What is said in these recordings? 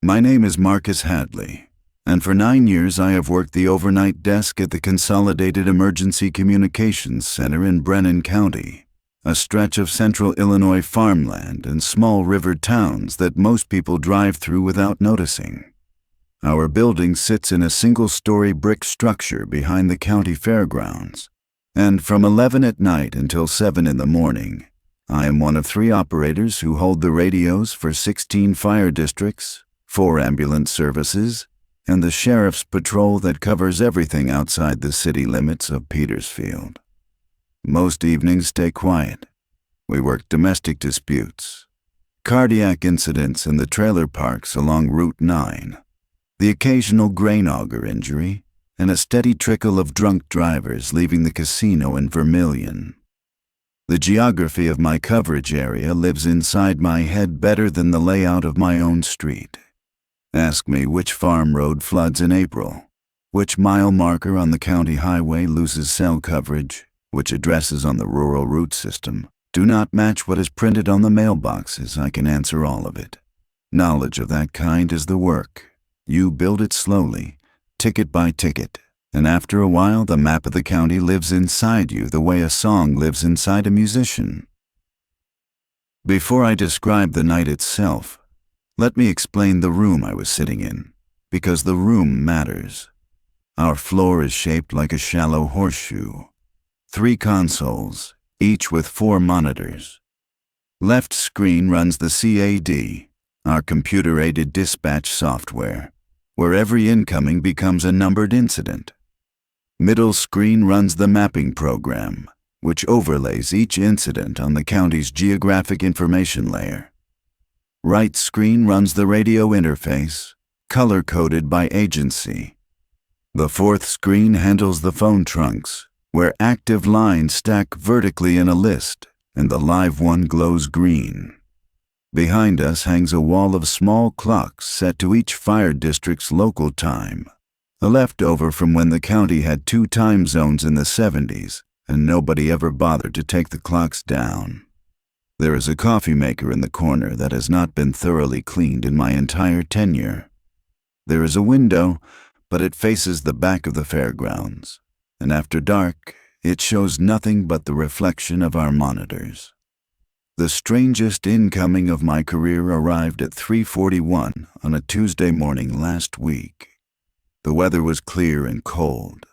My name is Marcus Hadley, and for 9 years I have worked the overnight desk at the Consolidated Emergency Communications Center in Brennan County, a stretch of central Illinois farmland and small river towns that most people drive through without noticing. Our building sits in a single-story brick structure behind the county fairgrounds, and from 11 at night until 7 in the morning, I am one of 3 operators who hold the radios for 16 fire districts, 4 ambulance services, and the sheriff's patrol that covers everything outside the city limits of Petersfield. Most evenings stay quiet. We work domestic disputes, cardiac incidents in the trailer parks along Route 9, the occasional grain auger injury, and a steady trickle of drunk drivers leaving the casino in Vermilion. The geography of my coverage area lives inside my head better than the layout of my own street. Ask me which farm road floods in April, which mile marker on the county highway loses cell coverage, which addresses on the rural route system do not match what is printed on the mailboxes. I can answer all of it. Knowledge of that kind is the work. You build it slowly, ticket by ticket, and after a while the map of the county lives inside you the way a song lives inside a musician. Before I describe the night itself, let me explain the room I was sitting in, because the room matters. Our floor is shaped like a shallow horseshoe. 3 consoles, each with 4 monitors. Left screen runs the CAD, our computer-aided dispatch software, where every incoming becomes a numbered incident. Middle screen runs the mapping program, which overlays each incident on the county's geographic information layer. Right screen runs the radio interface, color-coded by agency. The 4th screen handles the phone trunks, where active lines stack vertically in a list, and the live one glows green. Behind us hangs a wall of small clocks set to each fire district's local time, a leftover from when the county had 2 time zones in the 70s, and nobody ever bothered to take the clocks down. There is a coffee maker in the corner that has not been thoroughly cleaned in my entire tenure. There is a window, but it faces the back of the fairgrounds, and after dark, it shows nothing but the reflection of our monitors. The strangest incoming of my career arrived at 3:41 on a Tuesday morning last week. The weather was clear and cold,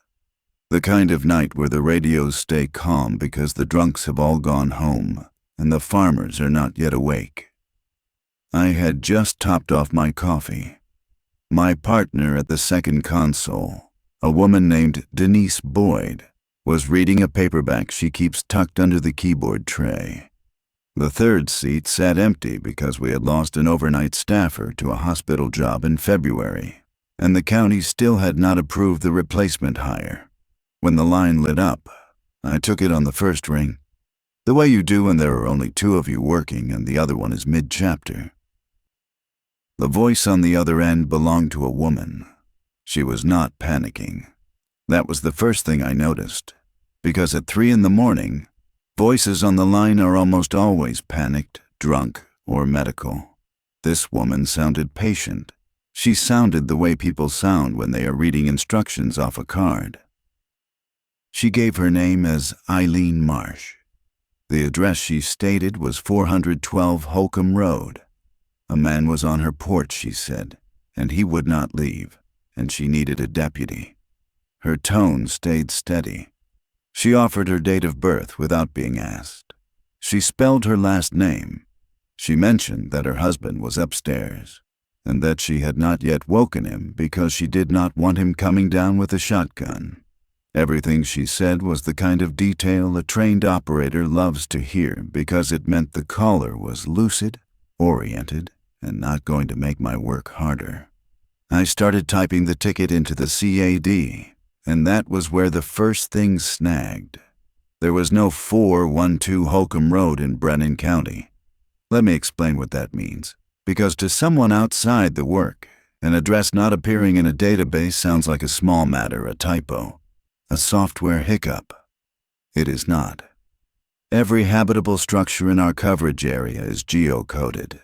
the kind of night where the radios stay calm because the drunks have all gone home and the farmers are not yet awake. I had just topped off my coffee. My partner at the second console, a woman named Denise Boyd, was reading a paperback she keeps tucked under the keyboard tray. The 3rd seat sat empty because we had lost an overnight staffer to a hospital job in February, and the county still had not approved the replacement hire. When the line lit up, I took it on the first ring, the way you do when there are only 2 of you working and the other one is mid-chapter. The voice on the other end belonged to a woman. She was not panicking. That was the first thing I noticed, because at 3 in the morning, voices on the line are almost always panicked, drunk, or medical. This woman sounded patient. She sounded the way people sound when they are reading instructions off a card. She gave her name as Eileen Marsh. The address she stated was 412 Holcomb Road. A man was on her porch, she said, and he would not leave, and she needed a deputy. Her tone stayed steady. She offered her date of birth without being asked. She spelled her last name. She mentioned that her husband was upstairs, and that she had not yet woken him because she did not want him coming down with a shotgun. Everything she said was the kind of detail a trained operator loves to hear because it meant the caller was lucid, oriented, and not going to make my work harder. I started typing the ticket into the CAD, and that was where the first thing snagged. There was no 412 Holcomb Road in Brennan County. Let me explain what that means, because to someone outside the work, an address not appearing in a database sounds like a small matter, a typo, a software hiccup. It is not. Every habitable structure in our coverage area is geocoded.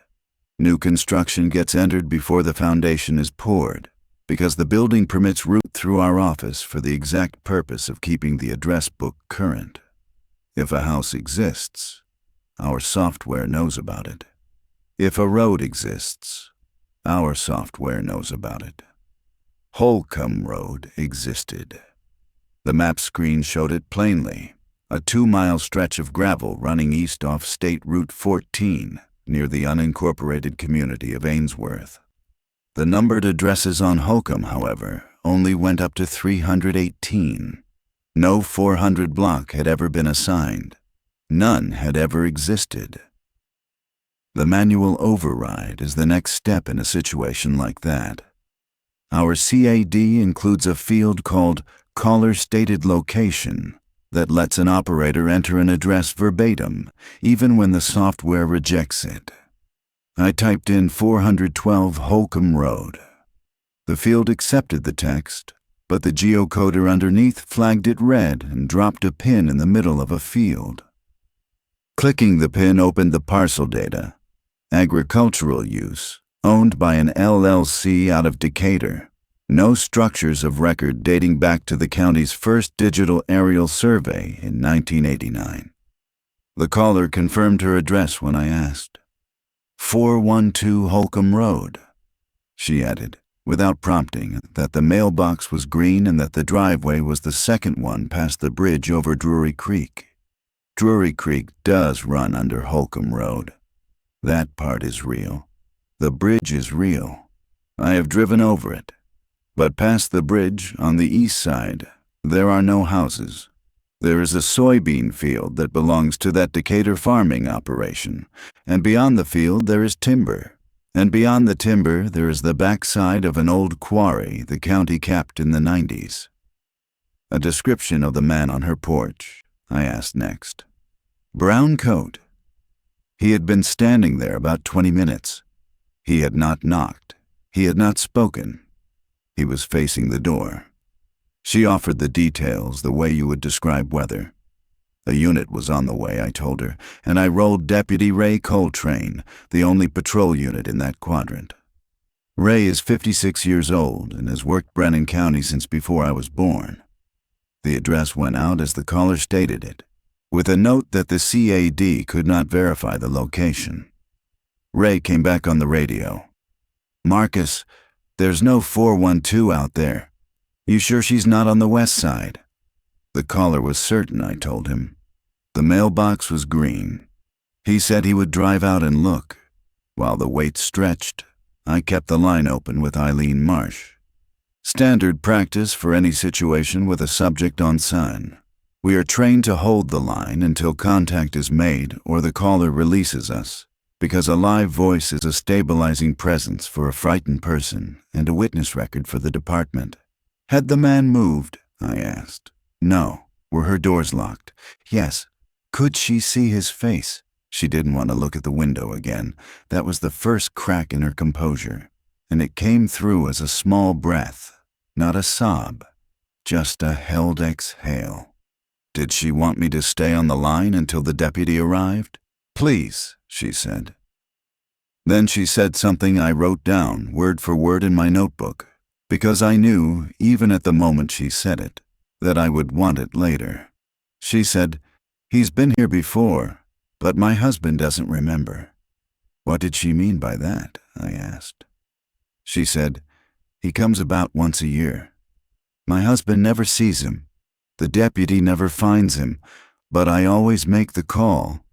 New construction gets entered before the foundation is poured, because the building permits route through our office for the exact purpose of keeping the address book current. If a house exists, our software knows about it. If a road exists, our software knows about it. Holcomb Road existed. The map screen showed it plainly, a 2-mile stretch of gravel running east off State Route 14 near the unincorporated community of Ainsworth. The numbered addresses on Holcomb, however, only went up to 318. No 400 block had ever been assigned. None had ever existed. The manual override is the next step in a situation like that. Our CAD includes a field called Caller Stated Location that lets an operator enter an address verbatim, even when the software rejects it. I typed in 412 Holcomb Road. The field accepted the text, but the geocoder underneath flagged it red and dropped a pin in the middle of a field. Clicking the pin opened the parcel data. Agricultural use, owned by an LLC out of Decatur. No structures of record dating back to the county's first digital aerial survey in 1989. The caller confirmed her address when I asked. 412 Holcomb Road. She added, without prompting, that the mailbox was green and that the driveway was the second one past the bridge over Drury Creek. Drury Creek does run under Holcomb Road. That part is real. The bridge is real. I have driven over it. But past the bridge, on the east side, there are no houses. There is a soybean field that belongs to that Decatur farming operation, and beyond the field there is timber. And beyond the timber there is the backside of an old quarry the county capped in the 90s. A description of the man on her porch, I asked next. Brown coat. He had been standing there about 20 minutes. He had not knocked. He had not spoken. He was facing the door. She offered the details the way you would describe weather. A unit was on the way, I told her, and I rolled Deputy Ray Coltrane, the only patrol unit in that quadrant. Ray is 56 years old and has worked Brennan County since before I was born. The address went out as the caller stated it, with a note that the CAD could not verify the location. Ray came back on the radio. Marcus, there's no 412 out there. You sure she's not on the west side? The caller was certain, I told him. The mailbox was green. He said he would drive out and look. While the wait stretched, I kept the line open with Eileen Marsh. Standard practice for any situation with a subject on sign. We are trained to hold the line until contact is made or the caller releases us, because a live voice is a stabilizing presence for a frightened person and a witness record for the department. Had the man moved? I asked. No. Were her doors locked? Yes. Could she see his face? She didn't want to look at the window again. That was the first crack in her composure, and it came through as a small breath, not a sob, just a held exhale. Did she want me to stay on the line until the deputy arrived? Please, she said. Then she said something I wrote down, word for word in my notebook, because I knew, even at the moment she said it, that I would want it later. She said, "He's been here before, but my husband doesn't remember." What did she mean by that? I asked. She said, "He comes about once a year. My husband never sees him. The deputy never finds him, but I always make the call.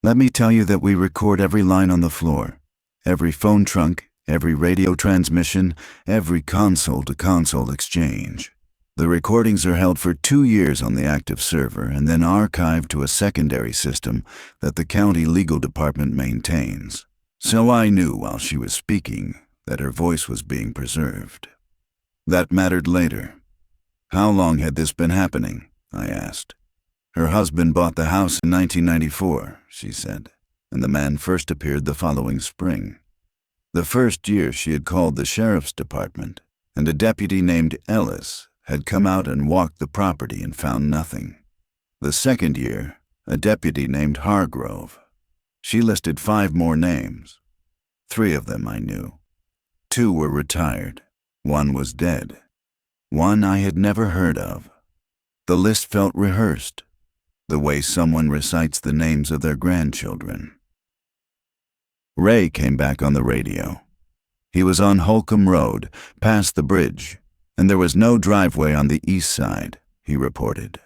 Let me tell you that we record every line on the floor, every phone trunk, every radio transmission, every console-to-console exchange. The recordings are held for 2 years on the active server and then archived to a secondary system that the county legal department maintains. So I knew while she was speaking that her voice was being preserved. That mattered later. How long had this been happening? I asked. Her husband bought the house in 1994, she said, and the man first appeared the following spring. The first year she had called the sheriff's department, and a deputy named Ellis had come out and walked the property and found nothing. The second year, a deputy named Hargrove. She listed 5 more names. 3 of them I knew. 2 were retired. 1 was dead. 1 I had never heard of. The list felt rehearsed, the way someone recites the names of their grandchildren. Ray came back on the radio. He was on Holcomb Road, past the bridge, and there was no driveway on the east side, he reported.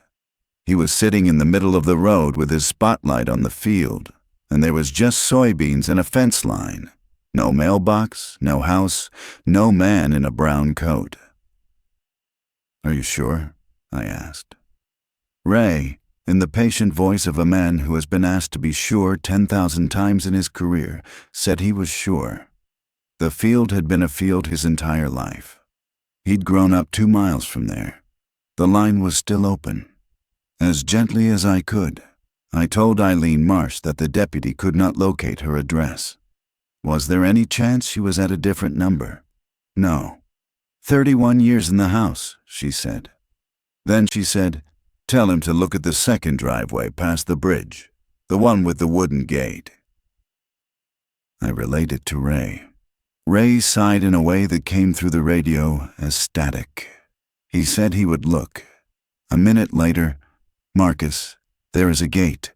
He was sitting in the middle of the road with his spotlight on the field, and there was just soybeans and a fence line. No mailbox, no house, no man in a brown coat. "Are you sure?" I asked. Ray, in the patient voice of a man who has been asked to be sure 10,000 times in his career, said he was sure. The field had been a field his entire life. He'd grown up 2 miles from there. The line was still open. As gently as I could, I told Eileen Marsh that the deputy could not locate her address. Was there any chance she was at a different number? No. 31 years in the house, she said. Then she said, "Tell him to look at the second driveway past the bridge, the one with the wooden gate." I related to Ray. Ray sighed in a way that came through the radio as static. He said he would look. A minute later, "Marcus, there is a gate.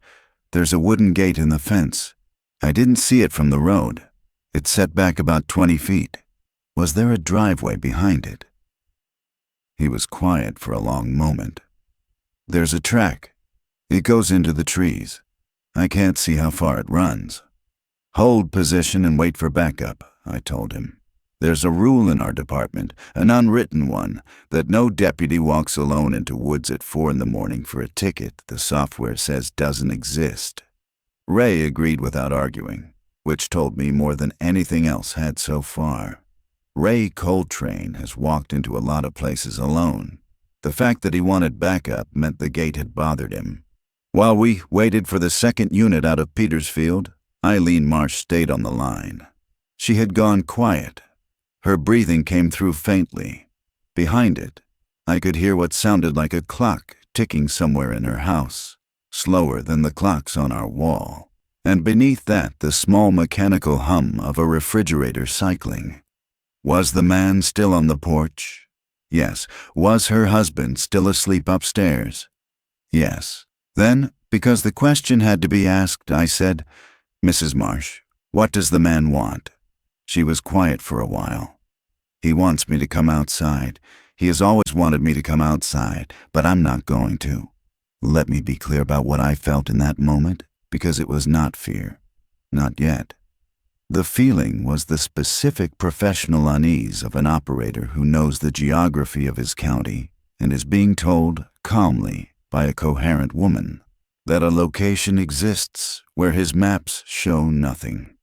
There's a wooden gate in the fence. I didn't see it from the road. It's set back about 20 feet. Was there a driveway behind it?" He was quiet for a long moment. "There's a track. It goes into the trees. I can't see how far it runs." "Hold position and wait for backup," I told him. "There's a rule in our department, an unwritten one, that no deputy walks alone into woods at 4 in the morning for a ticket the software says doesn't exist." Ray agreed without arguing, which told me more than anything else had so far. Ray Coltrane has walked into a lot of places alone. The fact that he wanted backup meant the gate had bothered him. While we waited for the second unit out of Petersfield, Eileen Marsh stayed on the line. She had gone quiet. Her breathing came through faintly. Behind it, I could hear what sounded like a clock ticking somewhere in her house, slower than the clocks on our wall. And beneath that, the small mechanical hum of a refrigerator cycling. Was the man still on the porch? Yes. Was her husband still asleep upstairs? Yes. Then, because the question had to be asked, I said, "Mrs. Marsh, what does the man want?" She was quiet for a while. "He wants me to come outside. He has always wanted me to come outside, but I'm not going to." Let me be clear about what I felt in that moment, because it was not fear. Not yet. The feeling was the specific professional unease of an operator who knows the geography of his county and is being told, calmly, by a coherent woman, that a location exists where his maps show nothing.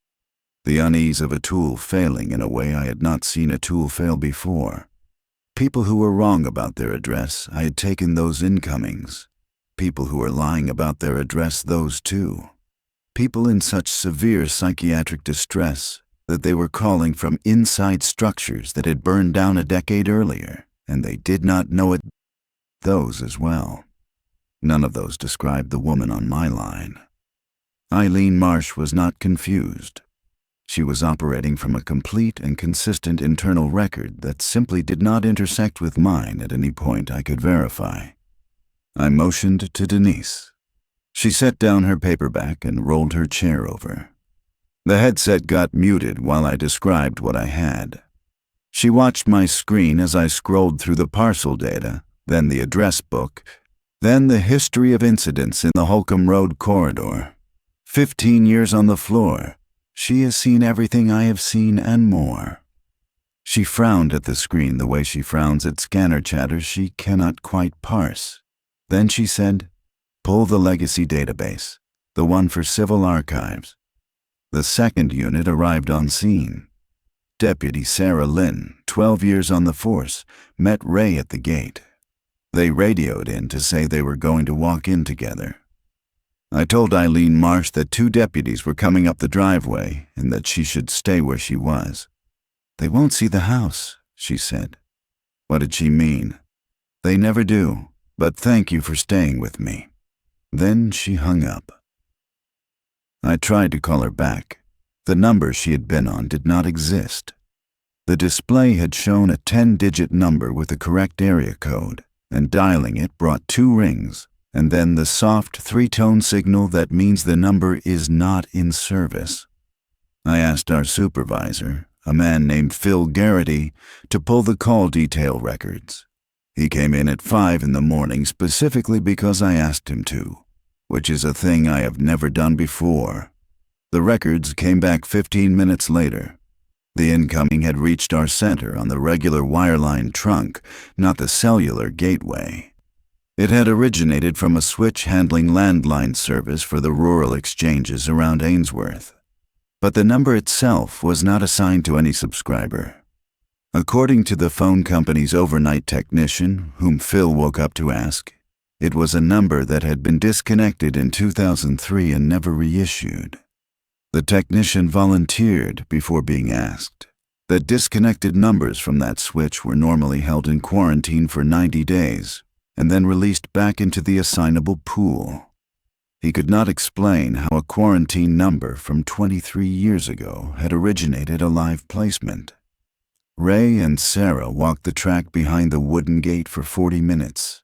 The unease of a tool failing in a way I had not seen a tool fail before. People who were wrong about their address, I had taken those incomings. People who were lying about their address, those too. People in such severe psychiatric distress that they were calling from inside structures that had burned down a decade earlier, and they did not know it. Those as well. None of those described the woman on my line. Eileen Marsh was not confused. She was operating from a complete and consistent internal record that simply did not intersect with mine at any point I could verify. I motioned to Denise. She set down her paperback and rolled her chair over. The headset got muted while I described what I had. She watched my screen as I scrolled through the parcel data, then the address book, then the history of incidents in the Holcomb Road corridor. 15 years on the floor. She has seen everything I have seen and more. She frowned at the screen the way she frowns at scanner chatter she cannot quite parse. Then she said, "Pull the legacy database, the one for civil archives." The second unit arrived on scene. Deputy Sarah Lynn, 12 years on the force, met Ray at the gate. They radioed in to say they were going to walk in together. I told Eileen Marsh that 2 deputies were coming up the driveway and that she should stay where she was. "They won't see the house," she said. What did she mean? "They never do, but thank you for staying with me." Then she hung up. I tried to call her back. The number she had been on did not exist. The display had shown a 10-digit number with the correct area code, and dialing it brought 2 rings, and then the soft 3-tone signal that means the number is not in service. I asked our supervisor, a man named Phil Garrity, to pull the call detail records. He came in at 5 in the morning specifically because I asked him to, which is a thing I have never done before. The records came back 15 minutes later. The incoming had reached our center on the regular wireline trunk, not the cellular gateway. It had originated from a switch handling landline service for the rural exchanges around Ainsworth. But the number itself was not assigned to any subscriber. According to the phone company's overnight technician, whom Phil woke up to ask, it was a number that had been disconnected in 2003 and never reissued. The technician volunteered before being asked that disconnected numbers from that switch were normally held in quarantine for 90 days and then released back into the assignable pool. He could not explain how a quarantine number from 23 years ago had originated a live placement. Ray and Sarah walked the track behind the wooden gate for 40 minutes.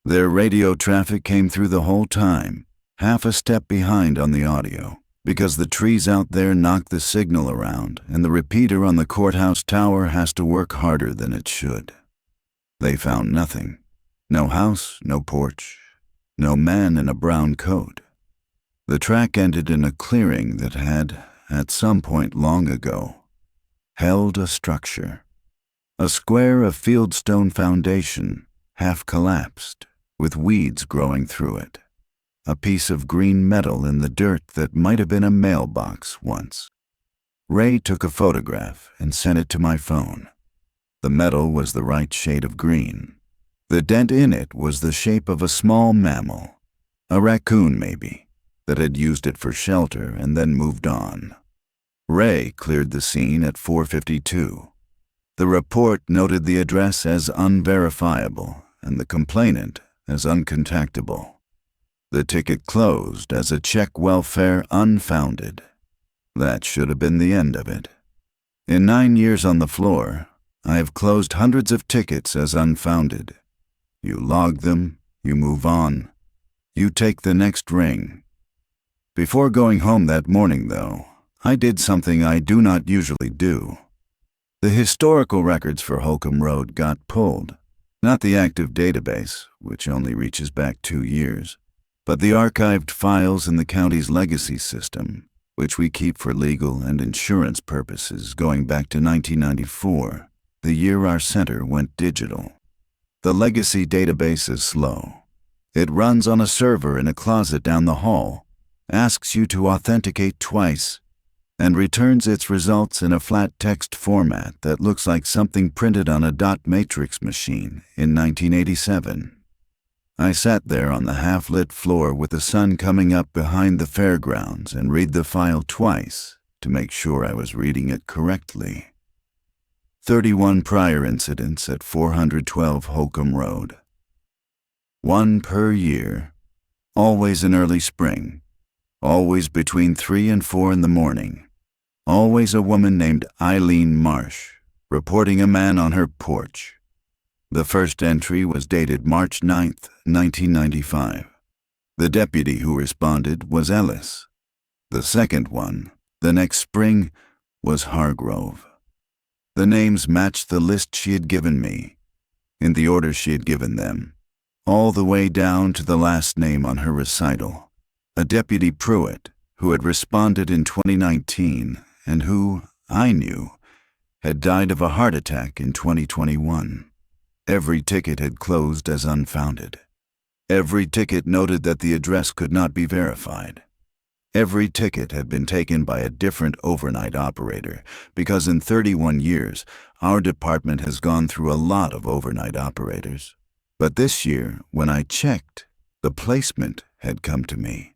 Their radio traffic came through the whole time, half a step behind on the audio, because the trees out there knock the signal around and the repeater on the courthouse tower has to work harder than it should. They found nothing. No house, no porch, no man in a brown coat. The track ended in a clearing that had, at some point long ago, held a structure. A square of fieldstone foundation, half collapsed, with weeds growing through it. A piece of green metal in the dirt that might have been a mailbox once. Ray took a photograph and sent it to my phone. The metal was the right shade of green. The dent in it was the shape of a small mammal, a raccoon maybe, that had used it for shelter and then moved on. Ray cleared the scene at 4:52. The report noted the address as unverifiable and the complainant as uncontactable. The ticket closed as a check welfare unfounded. That should have been the end of it. In 9 years on the floor, I have closed hundreds of tickets as unfounded. You log them, you move on, you take the next ring. Before going home that morning, though, I did something I do not usually do. The historical records for Holcomb Road got pulled, not the active database, which only reaches back 2 years, but the archived files in the county's legacy system, which we keep for legal and insurance purposes going back to 1994, the year our center went digital. The legacy database is slow. It runs on a server in a closet down the hall, asks you to authenticate twice, and returns its results in a flat text format that looks like something printed on a dot matrix machine in 1987. I sat there on the half-lit floor with the sun coming up behind the fairgrounds and read the file twice to make sure I was reading it correctly. 31 prior incidents at 412 Holcomb Road. 1 per year, always in early spring, always between 3 and 4 in the morning, always a woman named Eileen Marsh, reporting a man on her porch. The first entry was dated March 9th, 1995. The deputy who responded was Ellis. The second one, the next spring, was Hargrove. The names matched the list she had given me, in the order she had given them, all the way down to the last name on her recital, a Deputy Pruitt, who had responded in 2019 and who, I knew, had died of a heart attack in 2021. Every ticket had closed as unfounded. Every ticket noted that the address could not be verified. Every ticket had been taken by a different overnight operator, because in 31 years, our department has gone through a lot of overnight operators. But this year, when I checked, the placement had come to me.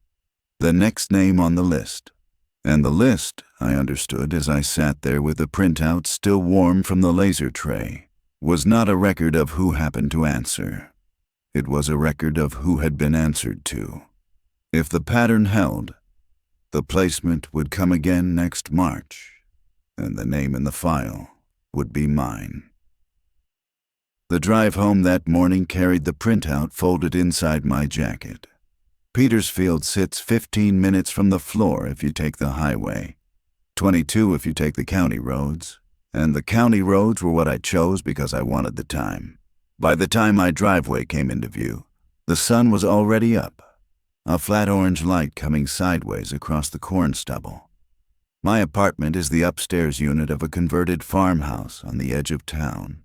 The next name on the list. And the list, I understood as I sat there with the printout still warm from the laser tray, was not a record of who happened to answer. It was a record of who had been answered to. If the pattern held, The placement would come again next March, and the name in the file would be mine. The drive home that morning carried the printout folded inside my jacket. Petersfield sits 15 minutes from the floor if you take the highway, 22 if you take the county roads, and the county roads were what I chose because I wanted the time. By the time my driveway came into view, the sun was already up, a flat orange light coming sideways across the corn stubble. My apartment is the upstairs unit of a converted farmhouse on the edge of town,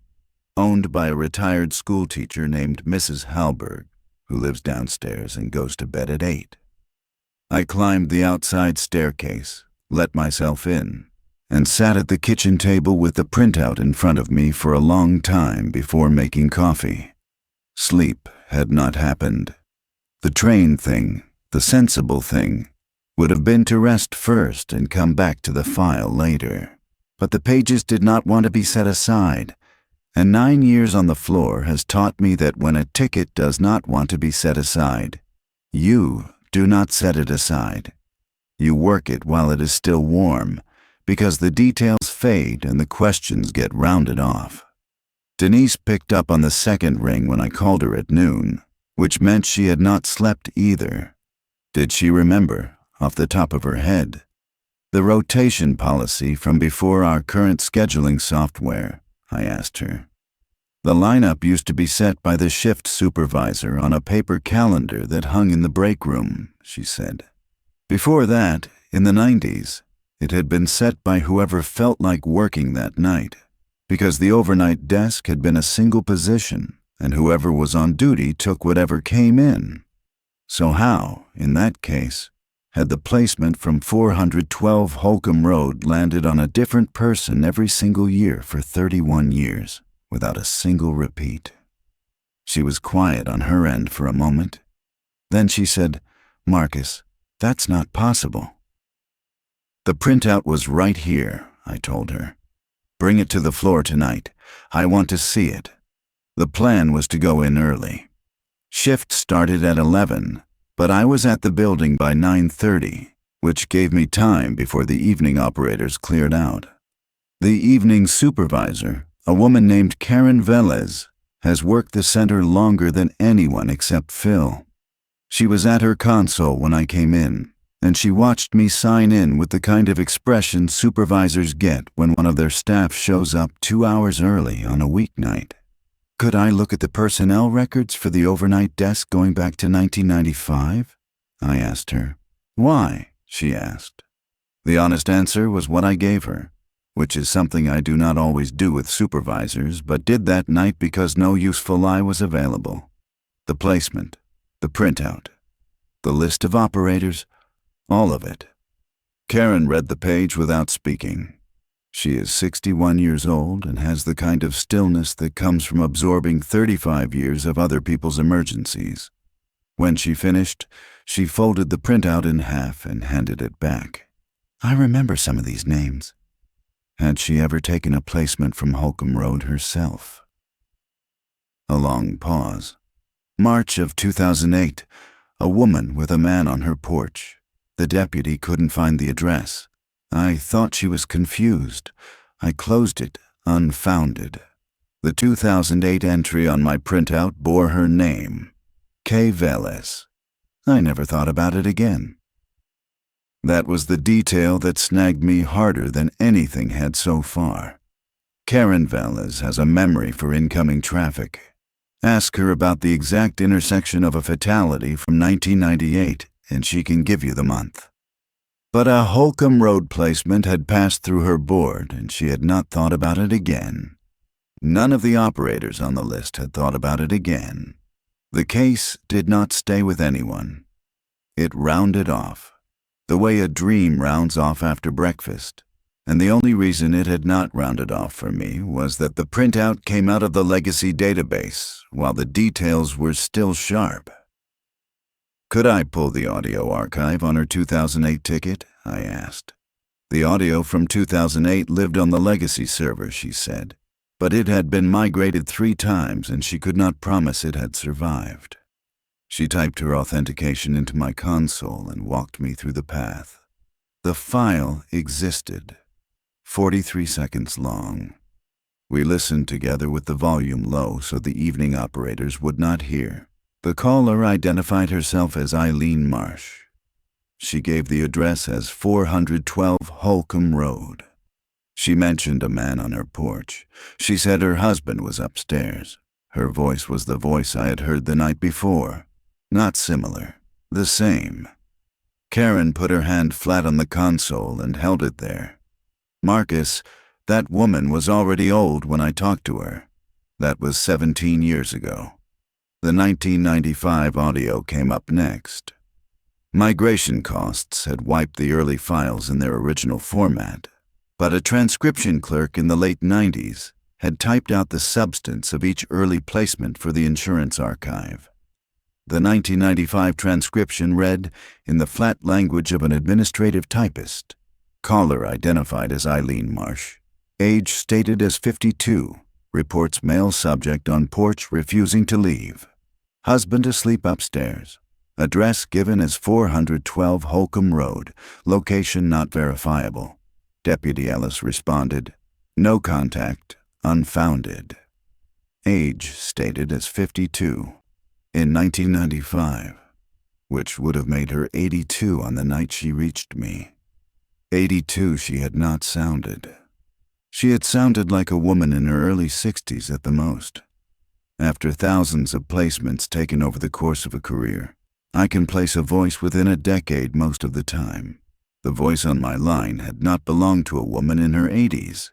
owned by a retired schoolteacher named Mrs. Halberg, who lives downstairs and goes to bed at 8. I climbed the outside staircase, let myself in, and sat at the kitchen table with the printout in front of me for a long time before making coffee. Sleep had not happened. The train thing, the sensible thing, would have been to rest first and come back to the file later. But the pages did not want to be set aside, and 9 years on the floor has taught me that when a ticket does not want to be set aside, you do not set it aside. You work it while it is still warm, because the details fade and the questions get rounded off. Denise picked up on the second ring when I called her at noon, which meant she had not slept either. Did she remember, off the top of her head, the rotation policy from before our current scheduling software? I asked her. The lineup used to be set by the shift supervisor on a paper calendar that hung in the break room, she said. Before that, in the 90s, it had been set by whoever felt like working that night, because the overnight desk had been a single position, and whoever was on duty took whatever came in. So how, in that case, had the placement from 412 Holcomb Road landed on a different person every single year for 31 years, without a single repeat? She was quiet on her end for a moment. Then she said, "Marcus, that's not possible." "The printout was right here," I told her. "Bring it to the floor tonight. I want to see it." The plan was to go in early. Shift started at 11, but I was at the building by 9:30, which gave me time before the evening operators cleared out. The evening supervisor, a woman named Karen Velez, has worked the center longer than anyone except Phil. She was at her console when I came in, and she watched me sign in with the kind of expression supervisors get when one of their staff shows up 2 hours early on a weeknight. Could I look at the personnel records for the overnight desk going back to 1995? I asked her. "Why?" she asked. The honest answer was what I gave her, which is something I do not always do with supervisors, but did that night because no useful lie was available. The placement, the printout, the list of operators, all of it. Karen read the page without speaking. She is 61 years old and has the kind of stillness that comes from absorbing 35 years of other people's emergencies. When she finished, she folded the printout in half and handed it back. "I remember some of these names." Had she ever taken a placement from Holcomb Road herself? A long pause. March of 2008. A woman with a man on her porch. The deputy couldn't find the address. I thought she was confused. I closed it, unfounded. The 2008 entry on my printout bore her name, K. Velez. I never thought about it again. That was the detail that snagged me harder than anything had so far. Karen Velez has a memory for incoming traffic. Ask her about the exact intersection of a fatality from 1998, and she can give you the month. But a Holcomb Road placement had passed through her board, and she had not thought about it again. None of the operators on the list had thought about it again. The case did not stay with anyone. It rounded off, the way a dream rounds off after breakfast. And the only reason it had not rounded off for me was that the printout came out of the legacy database, while the details were still sharp. Could I pull the audio archive on her 2008 ticket? I asked. The audio from 2008 lived on the legacy server, she said, but it had been migrated 3 times and she could not promise it had survived. She typed her authentication into my console and walked me through the path. The file existed, 43 seconds long. We listened together with the volume low so the evening operators would not hear. The caller identified herself as Eileen Marsh. She gave the address as 412 Holcomb Road. She mentioned a man on her porch. She said her husband was upstairs. Her voice was the voice I had heard the night before. Not similar, the same. Karen put her hand flat on the console and held it there. Marcus, that woman was already old when I talked to her. That was 17 years ago. The 1995 audio came up next. Migration costs had wiped the early files in their original format, but a transcription clerk in the late 90s had typed out the substance of each early placement for the insurance archive. The 1995 transcription read, in the flat language of an administrative typist, caller identified as Eileen Marsh, age stated as 52, reports male subject on porch refusing to leave. Husband asleep upstairs. Address given as 412 Holcomb Road, location not verifiable. Deputy Ellis responded, no contact, unfounded. Age stated as 52. In 1995, which would have made her 82 on the night she reached me. 82 she had not sounded. She had sounded like a woman in her early 60s at the most. After thousands of placements taken over the course of a career, I can place a voice within a decade most of the time. The voice on my line had not belonged to a woman in her 80s,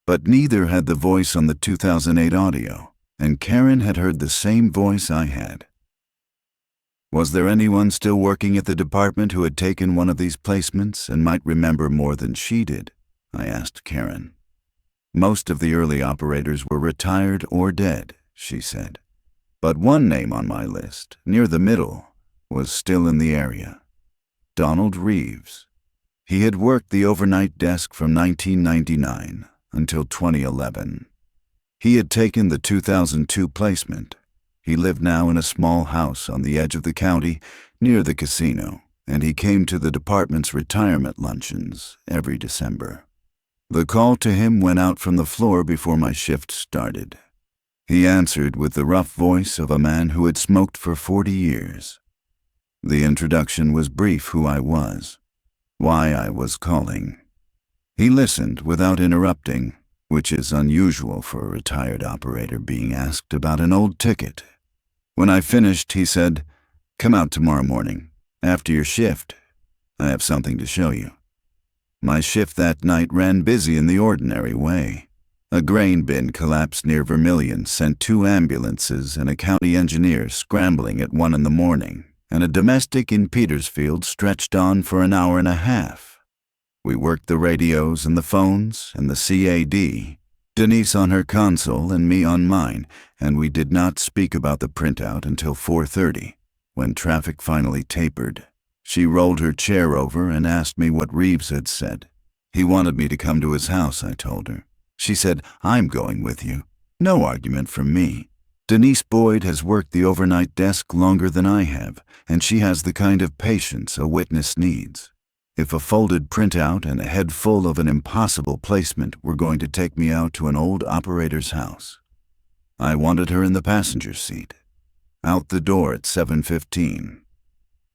but neither had the voice on the 2008 audio, and Karen had heard the same voice I had. Was there anyone still working at the department who had taken one of these placements and might remember more than she did? I asked Karen. Most of the early operators were retired or dead, she said. But one name on my list, near the middle, was still in the area. Donald Reeves. He had worked the overnight desk from 1999 until 2011. He had taken the 2002 placement. He lived now in a small house on the edge of the county near the casino, and he came to the department's retirement luncheons every December. The call to him went out from the floor before my shift started. He answered with the rough voice of a man who had smoked for 40 years. The introduction was brief who I was, why I was calling. He listened without interrupting, which is unusual for a retired operator being asked about an old ticket. When I finished, he said, "Come out tomorrow morning, after your shift. I have something to show you." My shift that night ran busy in the ordinary way. A grain bin collapsed near Vermilion sent 2 ambulances and a county engineer scrambling at 1 in the morning, and a domestic in Petersfield stretched on for an hour and a half. We worked the radios and the phones and the CAD, Denise on her console and me on mine, and we did not speak about the printout until 4:30, when traffic finally tapered. She rolled her chair over and asked me what Reeves had said. He wanted me to come to his house, I told her. She said, "I'm going with you." No argument from me. Denise Boyd has worked the overnight desk longer than I have, and she has the kind of patience a witness needs. If a folded printout and a head full of an impossible placement were going to take me out to an old operator's house, I wanted her in the passenger seat. Out the door at 7:15.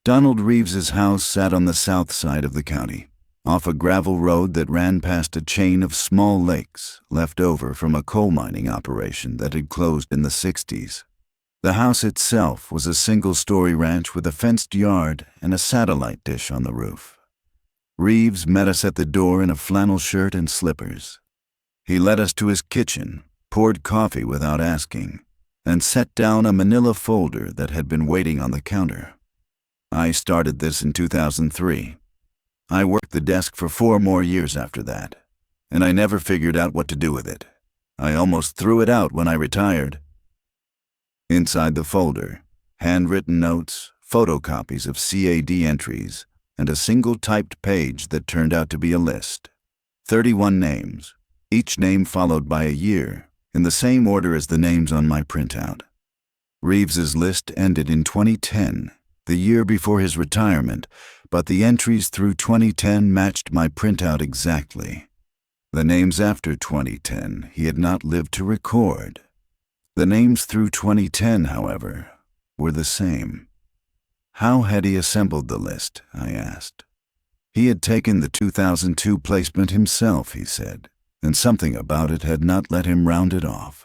Donald Reeves's house sat on the south side of the county, off a gravel road that ran past a chain of small lakes left over from a coal mining operation that had closed in the 60s. The house itself was a single-story ranch with a fenced yard and a satellite dish on the roof. Reeves met us at the door in a flannel shirt and slippers. He led us to his kitchen, poured coffee without asking, and set down a manila folder that had been waiting on the counter. I started this in 2003. I worked the desk for 4 more years after that, and I never figured out what to do with it. I almost threw it out when I retired. Inside the folder, handwritten notes, photocopies of CAD entries, and a single typed page that turned out to be a list. 31 names, each name followed by a year, in the same order as the names on my printout. Reeves's list ended in 2010, the year before his retirement, but the entries through 2010 matched my printout exactly. The names after 2010 he had not lived to record. The names through 2010, however, were the same. How had he assembled the list? I asked. He had taken the 2002 placement himself, he said, and something about it had not let him round it off.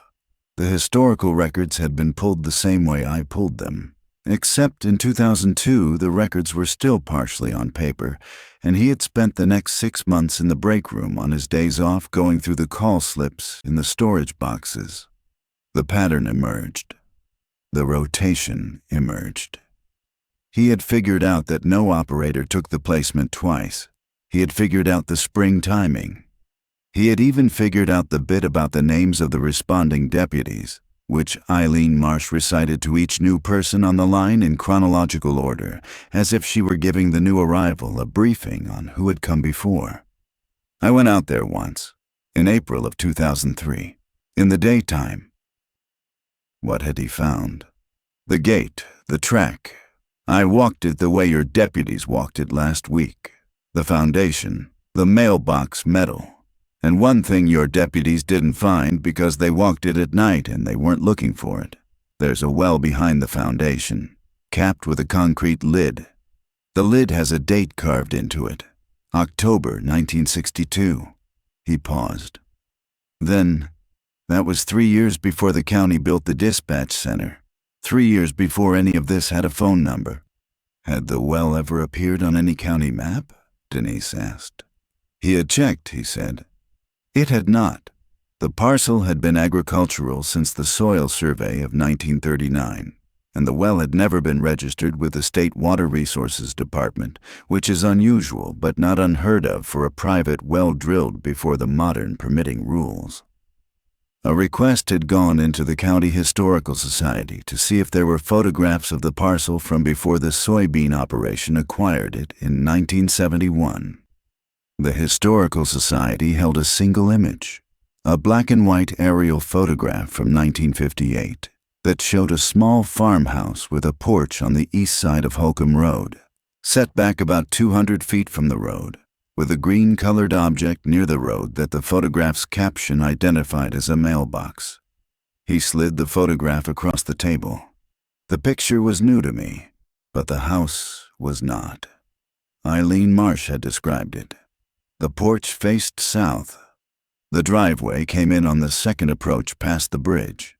The historical records had been pulled the same way I pulled them, except in 2002 the records were still partially on paper, and he had spent the next 6 months in the break room on his days off going through the call slips in the storage boxes. The pattern emerged. The rotation emerged. He had figured out that no operator took the placement twice. He had figured out the spring timing. He had even figured out the bit about the names of the responding deputies, which Eileen Marsh recited to each new person on the line in chronological order, as if she were giving the new arrival a briefing on who had come before. I went out there once, in April of 2003, in the daytime. What had he found? The gate, the track. I walked it the way your deputies walked it last week. The foundation, the mailbox metal. And one thing your deputies didn't find because they walked it at night and they weren't looking for it. There's a well behind the foundation, capped with a concrete lid. The lid has a date carved into it, October 1962. He paused. Then, that was 3 years before the county built the dispatch center. 3 years before any of this had a phone number. Had the well ever appeared on any county map? Denise asked. He had checked, he said. It had not. The parcel had been agricultural since the soil survey of 1939, and the well had never been registered with the State Water Resources Department, which is unusual but not unheard of for a private well drilled before the modern permitting rules. A request had gone into the County Historical Society to see if there were photographs of the parcel from before the soybean operation acquired it in 1971. The Historical Society held a single image, a black and white aerial photograph from 1958 that showed a small farmhouse with a porch on the east side of Holcomb Road, set back about 200 feet from the road, with a green-colored object near the road that the photograph's caption identified as a mailbox. He slid the photograph across the table. The picture was new to me, but the house was not. Eileen Marsh had described it. The porch faced south. The driveway came in on the second approach past the bridge.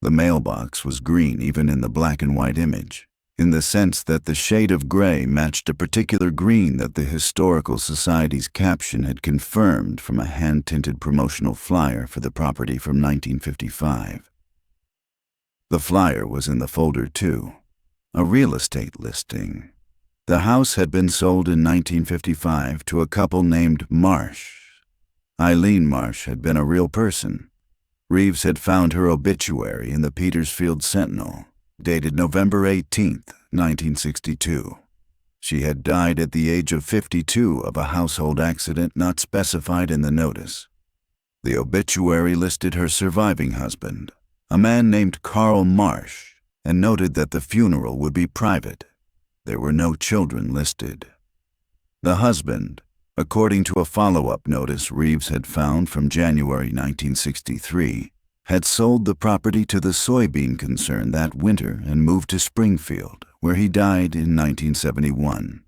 The mailbox was green even in the black and white image, in the sense that the shade of gray matched a particular green that the Historical Society's caption had confirmed from a hand-tinted promotional flyer for the property from 1955. The flyer was in the folder too, a real estate listing. The house had been sold in 1955 to a couple named Marsh. Eileen Marsh had been a real person. Reeves had found her obituary in the Petersfield Sentinel, dated November 18, 1962. She had died at the age of 52 of a household accident not specified in the notice. The obituary listed her surviving husband, a man named Carl Marsh, and noted that the funeral would be private. There were no children listed. The husband, according to a follow-up notice Reeves had found from January 1963, had sold the property to the soybean concern that winter and moved to Springfield, where he died in 1971.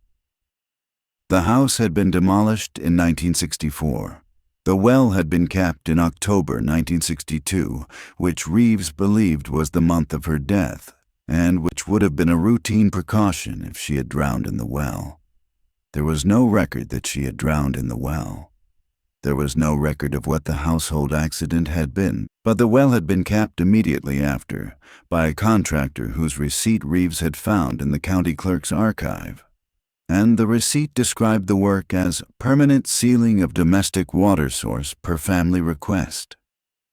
The house had been demolished in 1964. The well had been capped in October 1962, which Reeves believed was the month of her death, and which would have been a routine precaution if she had drowned in the well. There was no record that she had drowned in the well. There was no record of what the household accident had been, but the well had been capped immediately after by a contractor whose receipt Reeves had found in the county clerk's archive. And the receipt described the work as permanent sealing of domestic water source per family request.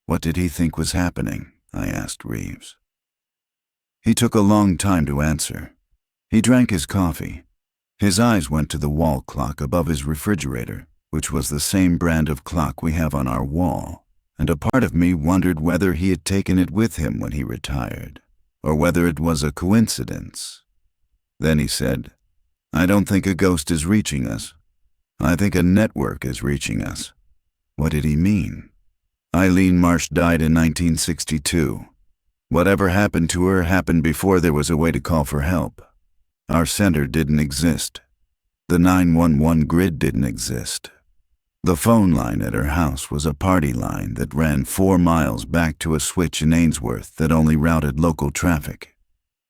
What did he think was happening? I asked Reeves. He took a long time to answer. He drank his coffee. His eyes went to the wall clock above his refrigerator, which was the same brand of clock we have on our wall, and a part of me wondered whether he had taken it with him when he retired, or whether it was a coincidence. Then he said, I don't think a ghost is reaching us. I think a network is reaching us. What did he mean? Eileen Marsh died in 1962. Whatever happened to her happened before there was a way to call for help. Our center didn't exist. The 911 grid didn't exist. The phone line at her house was a party line that ran 4 miles back to a switch in Ainsworth that only routed local traffic.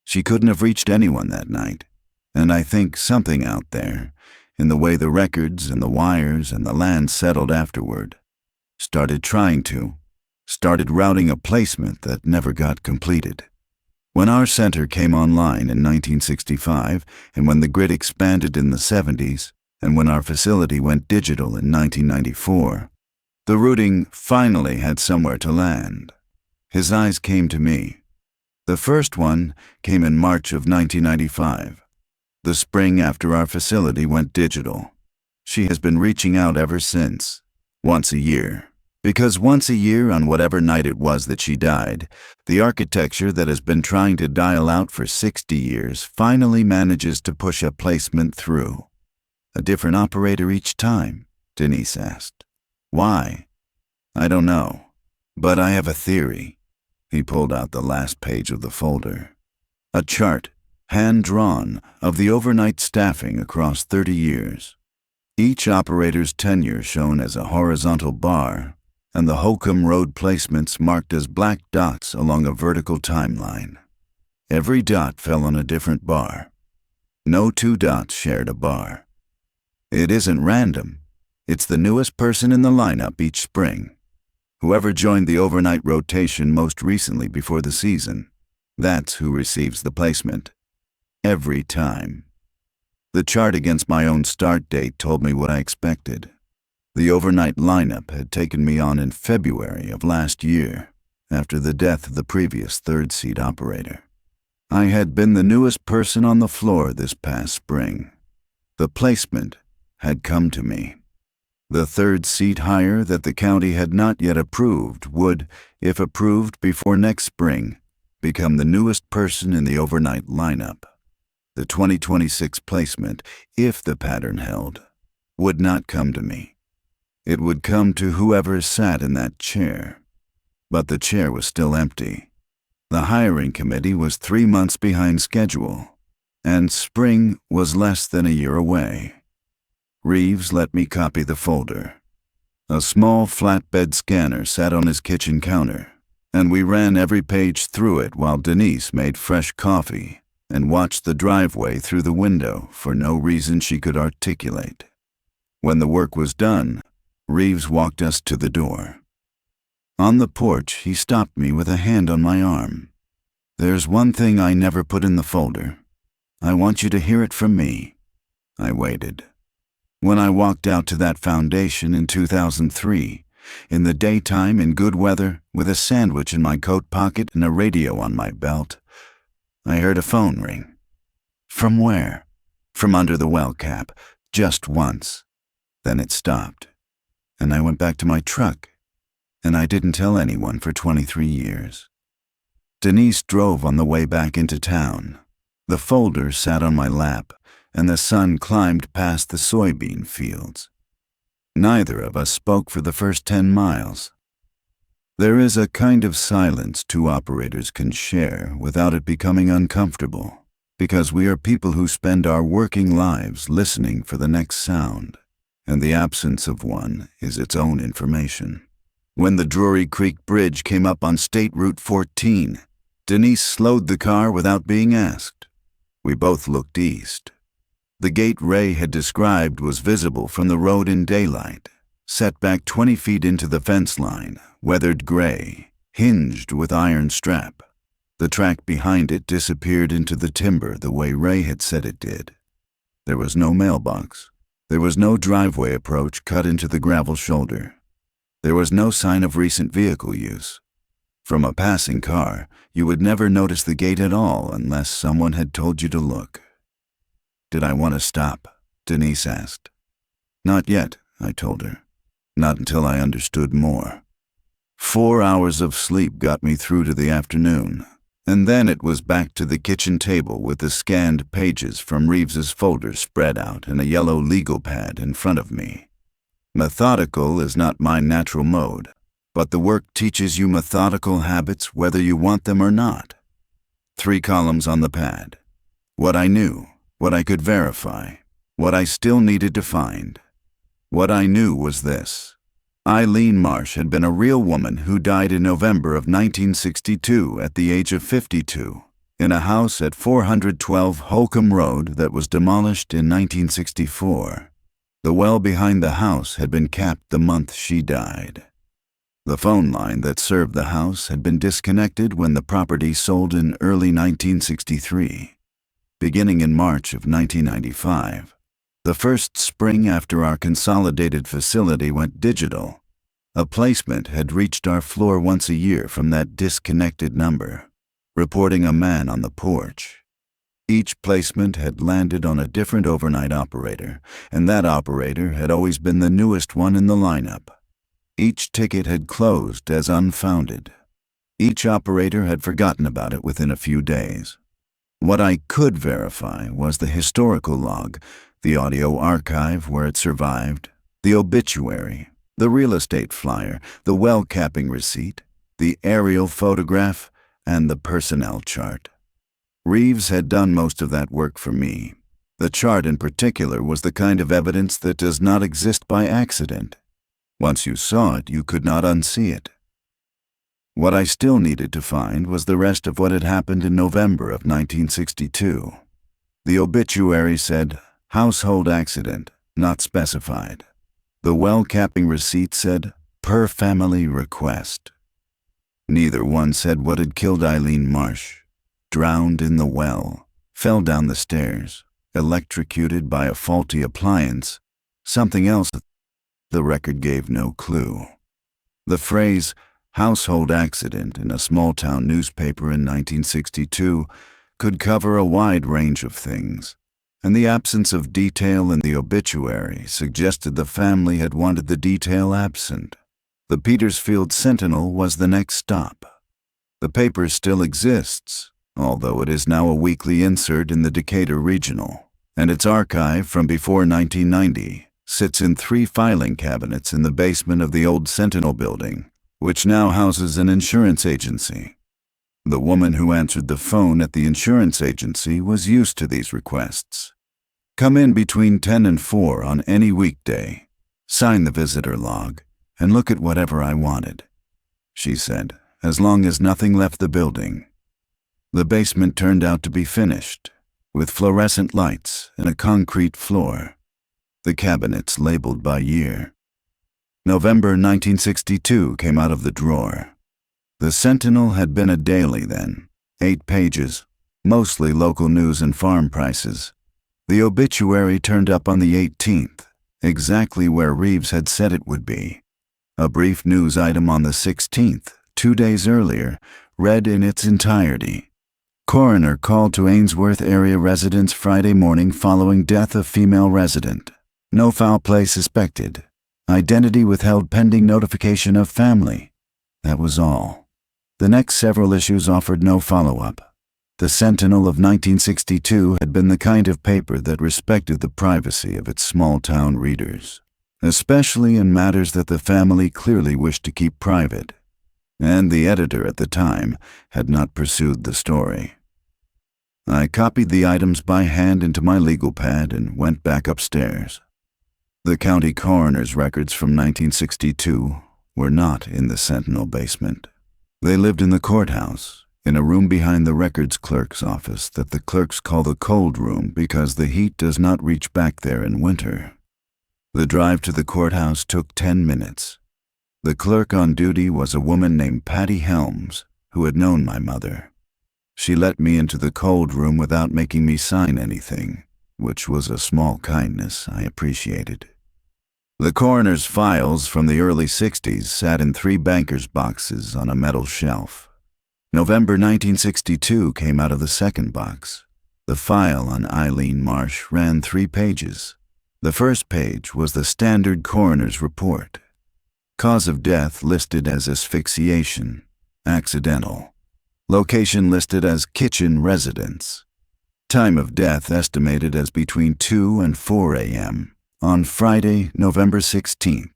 She couldn't have reached anyone that night, and I think something out there, in the way the records and the wires and the land settled afterward, started routing a placement that never got completed. When our center came online in 1965, and when the grid expanded in the 70s, and when our facility went digital in 1994, the routing finally had somewhere to land. His eyes came to me. The first one came in March of 1995, the spring after our facility went digital. She has been reaching out ever since, once a year. Because once a year, on whatever night it was that she died, the architecture that has been trying to dial out for 60 years finally manages to push a placement through. A different operator each time, Denise asked. Why? I don't know, but I have a theory. He pulled out the last page of the folder. A chart, hand-drawn, of the overnight staffing across 30 years. Each operator's tenure shown as a horizontal bar, and the Holcomb Road placements marked as black dots along a vertical timeline. Every dot fell on a different bar. No 2 dots shared a bar. It isn't random. It's the newest person in the lineup each spring. Whoever joined the overnight rotation most recently before the season, that's who receives the placement. Every time. The chart against my own start date told me what I expected. The overnight lineup had taken me on in February of last year, after the death of the previous third-seat operator. I had been the newest person on the floor this past spring. The placement had come to me. The third-seat hire that the county had not yet approved would, if approved before next spring, become the newest person in the overnight lineup. The 2026 placement, if the pattern held, would not come to me. It would come to whoever sat in that chair. But the chair was still empty. The hiring committee was 3 months behind schedule, and spring was less than a year away. Reeves let me copy the folder. A small flatbed scanner sat on his kitchen counter, and we ran every page through it while Denise made fresh coffee and watched the driveway through the window for no reason she could articulate. When the work was done, Reeves walked us to the door. On the porch, he stopped me with a hand on my arm. There's one thing I never put in the folder. I want you to hear it from me. I waited. When I walked out to that foundation in 2003, in the daytime in good weather, with a sandwich in my coat pocket and a radio on my belt, I heard a phone ring. From where? From under the well cap, just once. Then it stopped. And I went back to my truck, and I didn't tell anyone for 23 years. Denise drove on the way back into town. The folder sat on my lap, and the sun climbed past the soybean fields. Neither of us spoke for the first 10 miles. There is a kind of silence 2 operators can share without it becoming uncomfortable, because we are people who spend our working lives listening for the next sound. And the absence of one is its own information. When the Drury Creek Bridge came up on State Route 14, Denise slowed the car without being asked. We both looked east. The gate Ray had described was visible from the road in daylight, set back 20 feet into the fence line, weathered gray, hinged with iron strap. The track behind it disappeared into the timber the way Ray had said it did. There was no mailbox. There was no driveway approach cut into the gravel shoulder. There was no sign of recent vehicle use. From a passing car, you would never notice the gate at all unless someone had told you to look. Did I want to stop? Denise asked. Not yet, I told her. Not until I understood more. 4 hours of sleep got me through to the afternoon, And then it was back to the kitchen table with the scanned pages from Reeves's folders spread out and a yellow legal pad in front of me. Methodical is not my natural mode, but the work teaches you methodical habits whether you want them or not. 3 columns on the pad. What I knew, what I could verify, what I still needed to find. What I knew was this. Eileen Marsh had been a real woman who died in November of 1962 at the age of 52, in a house at 412 Holcomb Road that was demolished in 1964. The well behind the house had been capped the month she died. The phone line that served the house had been disconnected when the property sold in early 1963. Beginning in March of 1995, the first spring after our consolidated facility went digital, a placement had reached our floor once a year from that disconnected number, reporting a man on the porch. Each placement had landed on a different overnight operator, and that operator had always been the newest one in the lineup. Each ticket had closed as unfounded. Each operator had forgotten about it within a few days. What I could verify was the historical log, the audio archive where it survived, the obituary, the real estate flyer, the well capping receipt, the aerial photograph, and the personnel chart. Reeves had done most of that work for me. The chart in particular was the kind of evidence that does not exist by accident. Once you saw it, you could not unsee it. What I still needed to find was the rest of what had happened in November of 1962. The obituary said, household accident, not specified. The well capping receipt said, per family request. Neither one said what had killed Eileen Marsh. Drowned in the well, fell down the stairs, electrocuted by a faulty appliance, something else. The record gave no clue. The phrase, household accident in a small-town newspaper in 1962 could cover a wide range of things, and the absence of detail in the obituary suggested the family had wanted the detail absent. The Petersfield Sentinel was the next stop. The paper still exists, although it is now a weekly insert in the Decatur Regional, and its archive from before 1990 sits in 3 filing cabinets in the basement of the old Sentinel building, which now houses an insurance agency. The woman who answered the phone at the insurance agency was used to these requests. Come in between 10 and 4 on any weekday, sign the visitor log, and look at whatever I wanted, she said, as long as nothing left the building. The basement turned out to be finished, with fluorescent lights and a concrete floor. The cabinets labeled by year. November 1962 came out of the drawer. The Sentinel had been a daily then, 8 pages, mostly local news and farm prices. The obituary turned up on the 18th, exactly where Reeves had said it would be. A brief news item on the 16th, 2 days earlier, read in its entirety. Coroner called to Ainsworth area residents Friday morning following death of female resident. No foul play suspected. Identity withheld pending notification of family. That was all. The next several issues offered no follow-up. The Sentinel of 1962 had been the kind of paper that respected the privacy of its small-town readers, especially in matters that the family clearly wished to keep private, and the editor at the time had not pursued the story. I copied the items by hand into my legal pad and went back upstairs. The county coroner's records from 1962 were not in the Sentinel basement. They lived in the courthouse, in a room behind the records clerk's office that the clerks call the cold room because the heat does not reach back there in winter. The drive to the courthouse took 10 minutes. The clerk on duty was a woman named Patty Helms, who had known my mother. She let me into the cold room without making me sign anything, which was a small kindness I appreciated. The coroner's files from the early 60s sat in 3 banker's boxes on a metal shelf. November 1962 came out of the second box. The file on Eileen Marsh ran 3 pages. The first page was the standard coroner's report. Cause of death listed as asphyxiation, accidental. Location listed as kitchen residence. Time of death estimated as between 2 and 4 a.m. on Friday, November 16th.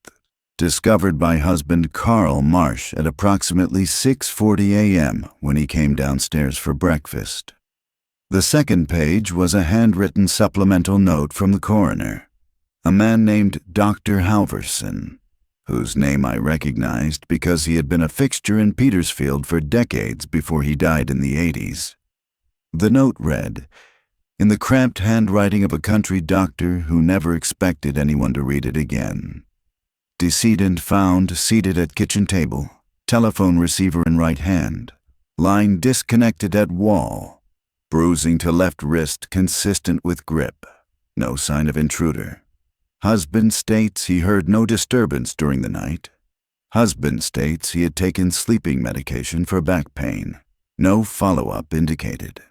Discovered by husband Carl Marsh at approximately 6:40 a.m. when he came downstairs for breakfast. The second page was a handwritten supplemental note from the coroner, a man named Dr. Halverson, whose name I recognized because he had been a fixture in Petersfield for decades before he died in the 80s. The note read, in the cramped handwriting of a country doctor who never expected anyone to read it again. Decedent found seated at kitchen table, telephone receiver in right hand, line disconnected at wall, bruising to left wrist consistent with grip, no sign of intruder. Husband states he heard no disturbance during the night. Husband states he had taken sleeping medication for back pain. No follow-up indicated.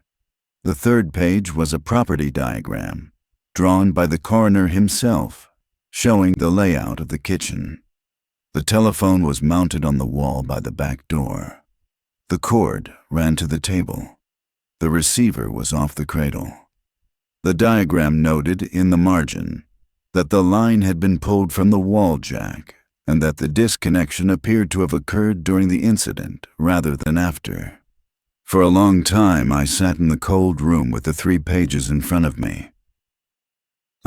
The third page was a property diagram, drawn by the coroner himself, showing the layout of the kitchen. The telephone was mounted on the wall by the back door. The cord ran to the table. The receiver was off the cradle. The diagram noted in the margin that the line had been pulled from the wall jack and that the disconnection appeared to have occurred during the incident rather than after. For a long time, I sat in the cold room with the 3 pages in front of me.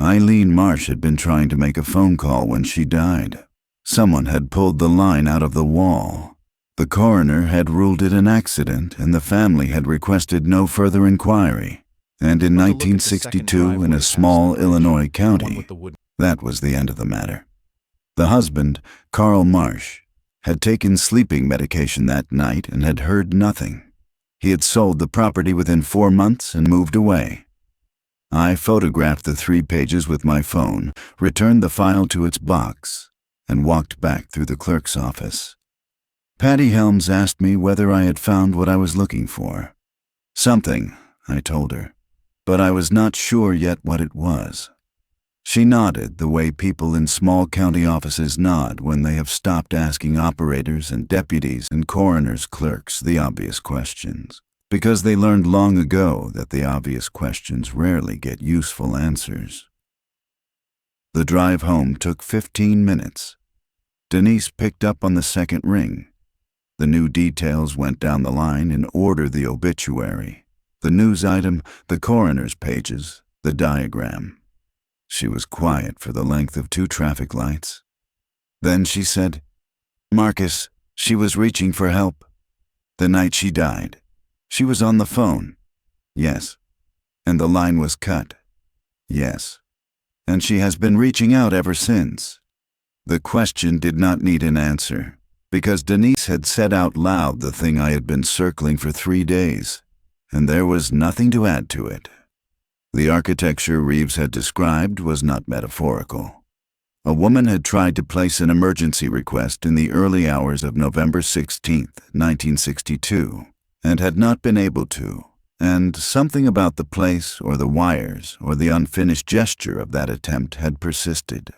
Eileen Marsh had been trying to make a phone call when she died. Someone had pulled the line out of the wall. The coroner had ruled it an accident, and the family had requested no further inquiry. And in 1962, in a small Illinois county, that was the end of the matter. The husband, Carl Marsh, had taken sleeping medication that night and had heard nothing. He had sold the property within 4 months and moved away. I photographed the 3 pages with my phone, returned the file to its box, and walked back through the clerk's office. Patty Helms asked me whether I had found what I was looking for. Something, I told her, but I was not sure yet what it was. She nodded the way people in small county offices nod when they have stopped asking operators and deputies and coroner's clerks the obvious questions, because they learned long ago that the obvious questions rarely get useful answers. The drive home took 15 minutes. Denise picked up on the second ring. The new details went down the line in order: the obituary, the news item, the coroner's pages, the diagram. She was quiet for the length of 2 traffic lights. Then she said, "Marcus, she was reaching for help. The night she died. She was on the phone." "Yes." "And the line was cut." "Yes." "And she has been reaching out ever since." The question did not need an answer, because Denise had said out loud the thing I had been circling for 3 days, and there was nothing to add to it. The architecture Reeves had described was not metaphorical. A woman had tried to place an emergency request in the early hours of November 16, 1962, and had not been able to, and something about the place or the wires or the unfinished gesture of that attempt had persisted.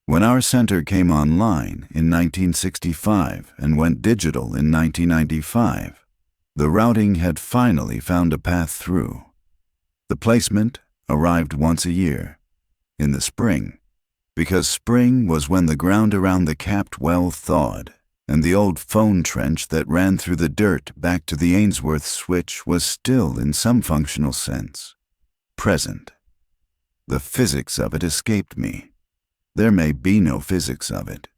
When our center came online in 1965 and went digital in 1995, the routing had finally found a path through. The placement arrived once a year, in the spring, because spring was when the ground around the capped well thawed, and the old phone trench that ran through the dirt back to the Ainsworth switch was still, in some functional sense, present. The physics of it escaped me. There may be no physics of it,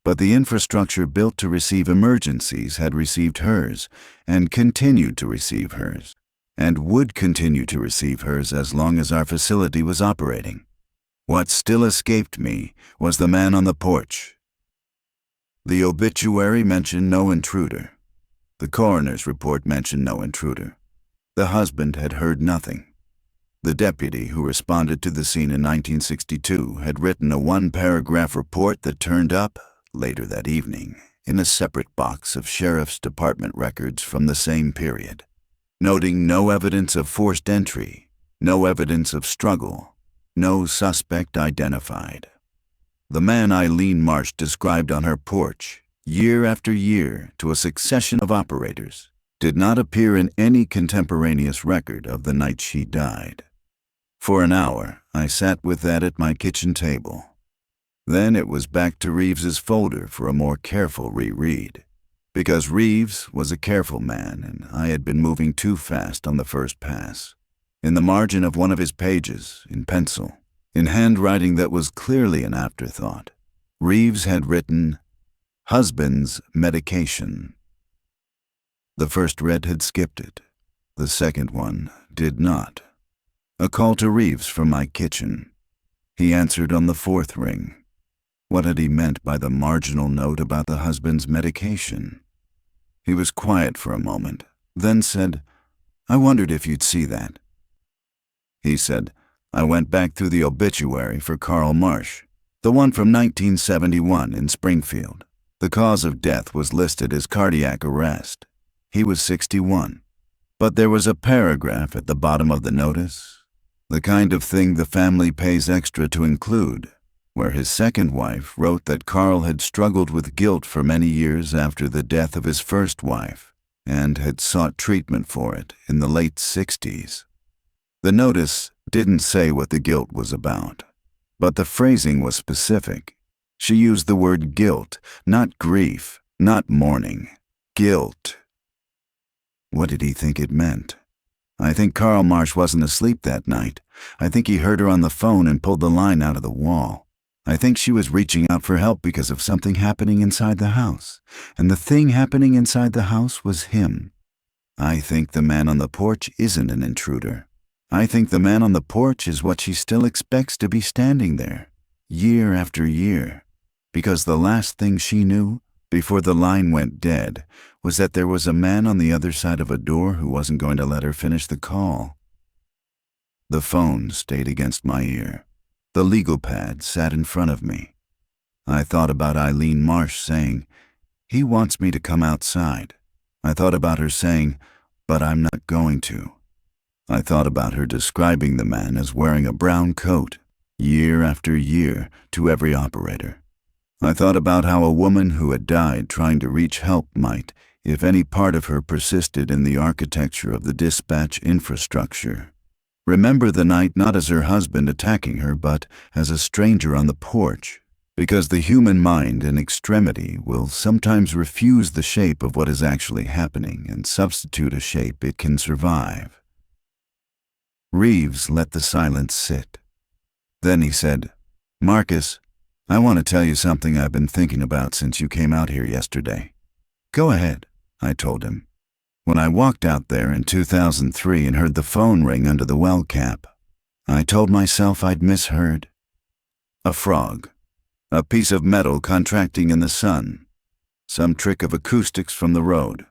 but the infrastructure built to receive emergencies had received hers and continued to receive hers, and would continue to receive hers as long as our facility was operating. What still escaped me was the man on the porch. The obituary mentioned no intruder. The coroner's report mentioned no intruder. The husband had heard nothing. The deputy who responded to the scene in 1962 had written a 1-paragraph report that turned up, later that evening, in a separate box of Sheriff's Department records from the same period, noting no evidence of forced entry, no evidence of struggle, no suspect identified. The man Eileen Marsh described on her porch, year after year, to a succession of operators, did not appear in any contemporaneous record of the night she died. For an hour, I sat with that at my kitchen table. Then it was back to Reeves's folder for a more careful reread, because Reeves was a careful man and I had been moving too fast on the first pass. In the margin of one of his pages, in pencil, in handwriting that was clearly an afterthought, Reeves had written, "Husband's medication." The first read had skipped it. The second one did not. A call to Reeves from my kitchen. He answered on the fourth ring. What had he meant by the marginal note about the husband's medication? He was quiet for a moment, then said, "I wondered if you'd see that." He said, "I went back through the obituary for Carl Marsh, the one from 1971 in Springfield. The cause of death was listed as cardiac arrest. He was 61. But there was a paragraph at the bottom of the notice, the kind of thing the family pays extra to include, where his second wife wrote that Carl had struggled with guilt for many years after the death of his first wife and had sought treatment for it in the late 60s. The notice didn't say what the guilt was about, but the phrasing was specific. She used the word guilt, not grief, not mourning. Guilt. What did he think it meant? I think Carl Marsh wasn't asleep that night. I think he heard her on the phone and pulled the line out of the wall. I think she was reaching out for help because of something happening inside the house, and the thing happening inside the house was him. I think the man on the porch isn't an intruder. I think the man on the porch is what she still expects to be standing there, year after year, because the last thing she knew, before the line went dead, was that there was a man on the other side of a door who wasn't going to let her finish the call. The phone stayed against my ear. The legal pad sat in front of me. I thought about Eileen Marsh saying, "He wants me to come outside." I thought about her saying, "But I'm not going to." I thought about her describing the man as wearing a brown coat, year after year, to every operator. I thought about how a woman who had died trying to reach help might, if any part of her persisted in the architecture of the dispatch infrastructure, remember the night not as her husband attacking her, but as a stranger on the porch, because the human mind in extremity will sometimes refuse the shape of what is actually happening and substitute a shape it can survive. Reeves let the silence sit. Then he said, "Marcus, I want to tell you something I've been thinking about since you came out here yesterday." "Go ahead," I told him. When I walked out there in 2003 and heard the phone ring under the well cap, I told myself I'd misheard. A frog. A piece of metal contracting in the sun. Some trick of acoustics from the road.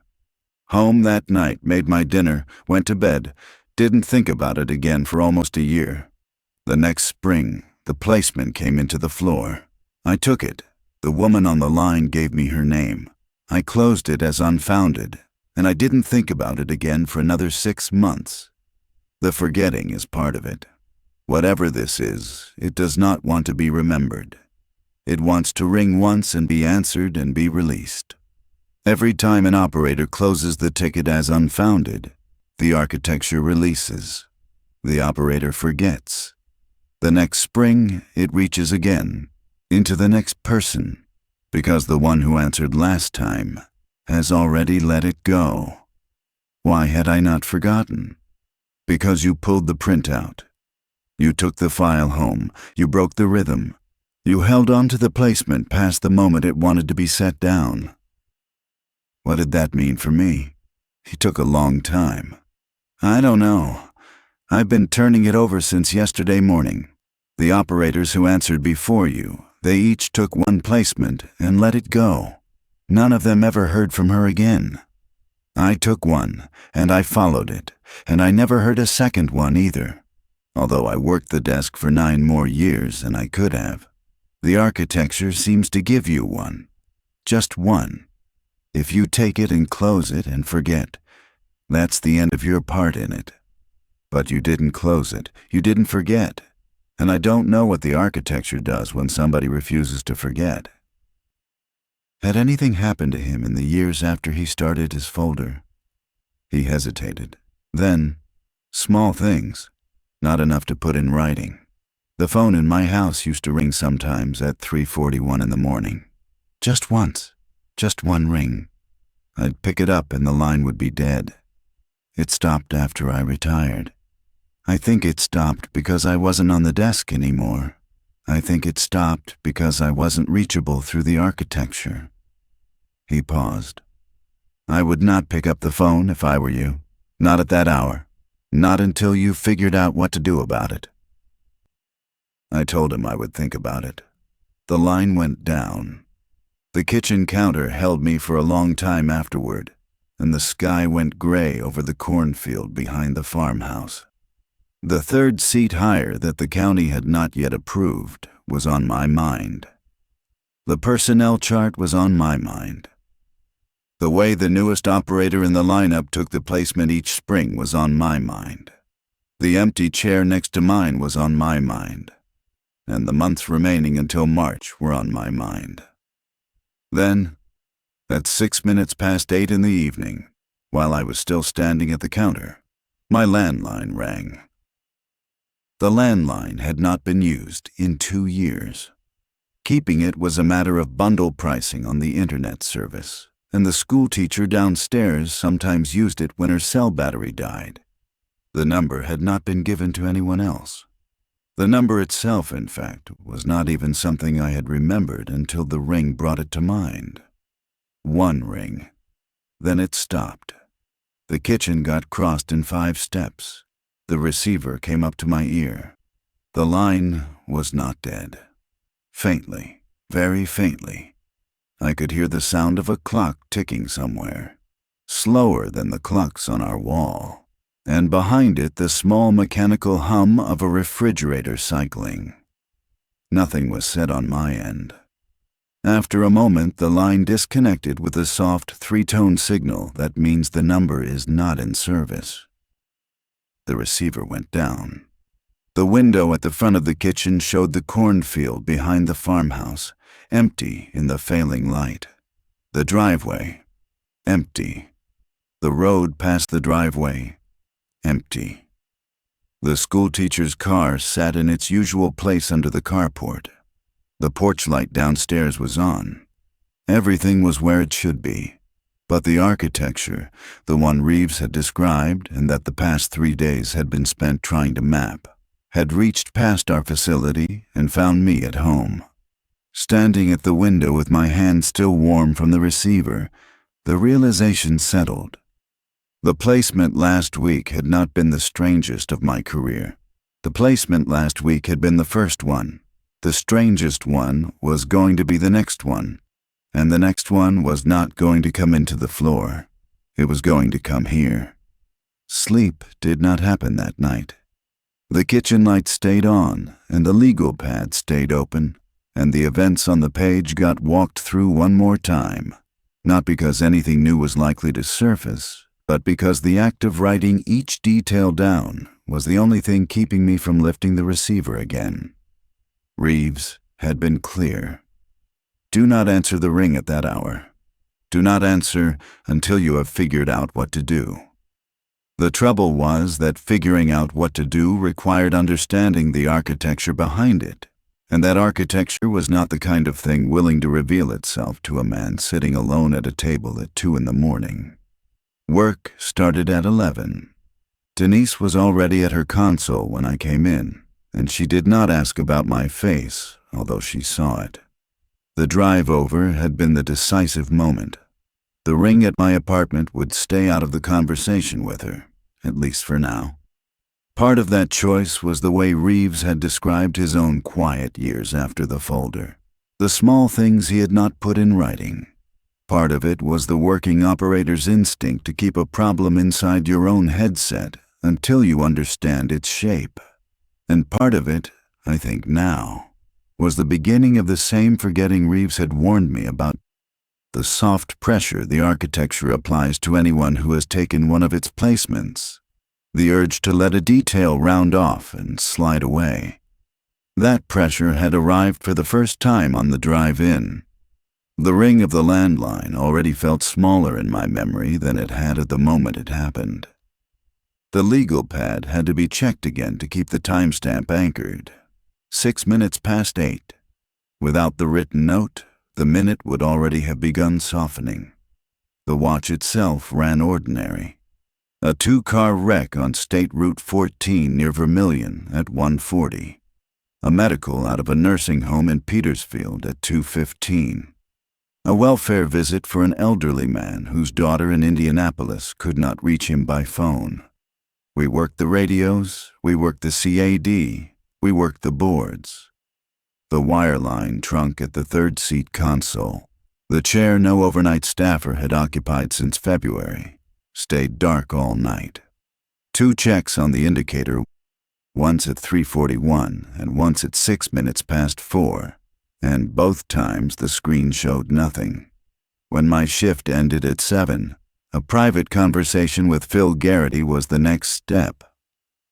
Home that night, made my dinner, went to bed, didn't think about it again for almost a year. The next spring, the placement came into the floor. I took it. The woman on the line gave me her name. I closed it as unfounded, and I didn't think about it again for another 6 months. The forgetting is part of it. Whatever this is, it does not want to be remembered. It wants to ring once and be answered and be released. Every time an operator closes the ticket as unfounded, the architecture releases. The operator forgets. The next spring, it reaches again, into the next person, because the one who answered last time has already let it go. Why had I not forgotten? Because you pulled the printout. You took the file home. You broke the rhythm. You held on to the placement past the moment it wanted to be set down. What did that mean for me? It took a long time. I don't know. I've been turning it over since yesterday morning. The operators who answered before you, they each took one placement and let it go. None of them ever heard from her again. I took one, and I followed it, and I never heard a second one either, although I worked the desk for 9 more years than I could have. The architecture seems to give you one. Just one. If you take it and close it and forget, that's the end of your part in it. But you didn't close it. You didn't forget. And I don't know what the architecture does when somebody refuses to forget. Had anything happened to him in the years after he started his folder? He hesitated. Then, small things, not enough to put in writing. The phone in my house used to ring sometimes at 3:41 in the morning. Just once, just one ring. I'd pick it up and the line would be dead. It stopped after I retired. I think it stopped because I wasn't on the desk anymore. I think it stopped because I wasn't reachable through the architecture. He paused. I would not pick up the phone if I were you. Not at that hour. Not until you figured out what to do about it. I told him I would think about it. The line went down. The kitchen counter held me for a long time afterward, and the sky went gray over the cornfield behind the farmhouse. The third seat hire that the county had not yet approved was on my mind. The personnel chart was on my mind. The way the newest operator in the lineup took the placement each spring was on my mind. The empty chair next to mine was on my mind. And the months remaining until March were on my mind. Then, at 8:06 in the evening, while I was still standing at the counter, my landline rang. The landline had not been used in 2 years. Keeping it was a matter of bundle pricing on the internet service, and the schoolteacher downstairs sometimes used it when her cell battery died. The number had not been given to anyone else. The number itself, in fact, was not even something I had remembered until the ring brought it to mind. One ring. Then it stopped. The kitchen got crossed in 5 steps. The receiver came up to my ear. The line was not dead. Faintly, very faintly, I could hear the sound of a clock ticking somewhere, slower than the clocks on our wall. And behind it the small mechanical hum of a refrigerator cycling. Nothing was said on my end. After a moment, the line disconnected with a soft 3-tone signal that means the number is not in service. The receiver went down. The window at the front of the kitchen showed the cornfield behind the farmhouse, empty in the failing light. The driveway, empty. The road past the driveway, empty. The schoolteacher's car sat in its usual place under the carport. The porch light downstairs was on. Everything was where it should be. But the architecture, the one Reeves had described and that the past 3 days had been spent trying to map, had reached past our facility and found me at home. Standing at the window with my hand still warm from the receiver, the realization settled. The placement last week had not been the strangest of my career. The placement last week had been the first one. The strangest one was going to be the next one. And the next one was not going to come into the floor. It was going to come here. Sleep did not happen that night. The kitchen light stayed on, and the legal pad stayed open, and the events on the page got walked through one more time. Not because anything new was likely to surface, but because the act of writing each detail down was the only thing keeping me from lifting the receiver again. Reeves had been clear. Do not answer the ring at that hour. Do not answer until you have figured out what to do. The trouble was that figuring out what to do required understanding the architecture behind it, and that architecture was not the kind of thing willing to reveal itself to a man sitting alone at a table at 2 in the morning. Work started at 11. Denise was already at her console when I came in, and she did not ask about my face, although she saw it. The drive over had been the decisive moment. The ring at my apartment would stay out of the conversation with her, at least for now. Part of that choice was the way Reeves had described his own quiet years after the folder, the small things he had not put in writing. Part of it was the working operator's instinct to keep a problem inside your own headset until you understand its shape. And part of it, I think now, was the beginning of the same forgetting Reeves had warned me about: the soft pressure the architecture applies to anyone who has taken one of its placements, the urge to let a detail round off and slide away. That pressure had arrived for the first time on the drive-in. The ring of the landline already felt smaller in my memory than it had at the moment it happened. The legal pad had to be checked again to keep the timestamp anchored. 6 minutes past 8. Without the written note, the minute would already have begun softening. The watch itself ran ordinary. A 2-car wreck on State Route 14 near Vermilion at 1:40. A medical out of a nursing home in Petersfield at 2:15. A welfare visit for an elderly man whose daughter in Indianapolis could not reach him by phone. We worked the radios, we worked the CAD, we worked the boards. The wireline trunk at the third seat console. The chair no overnight staffer had occupied since February. Stayed dark all night. 2 checks on the indicator, once at 3:41 and once at 6 minutes past 4, and both times the screen showed nothing. When my shift ended at 7, a private conversation with Phil Garrity was the next step.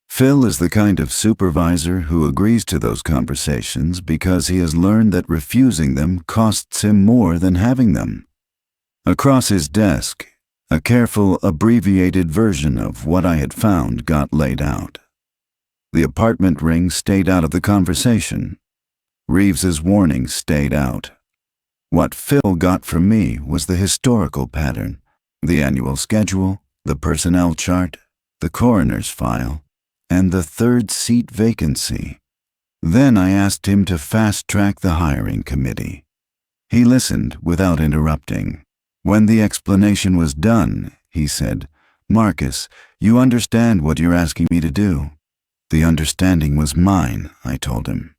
Phil is the kind of supervisor who agrees to those conversations because he has learned that refusing them costs him more than having them. Across his desk, a careful, abbreviated version of what I had found got laid out. The apartment ring stayed out of the conversation. Reeves's warning stayed out. What Phil got from me was the historical pattern, the annual schedule, the personnel chart, the coroner's file, and the third seat vacancy. Then I asked him to fast-track the hiring committee. He listened without interrupting. When the explanation was done, he said, "Marcus, you understand what you're asking me to do." The understanding was mine, I told him.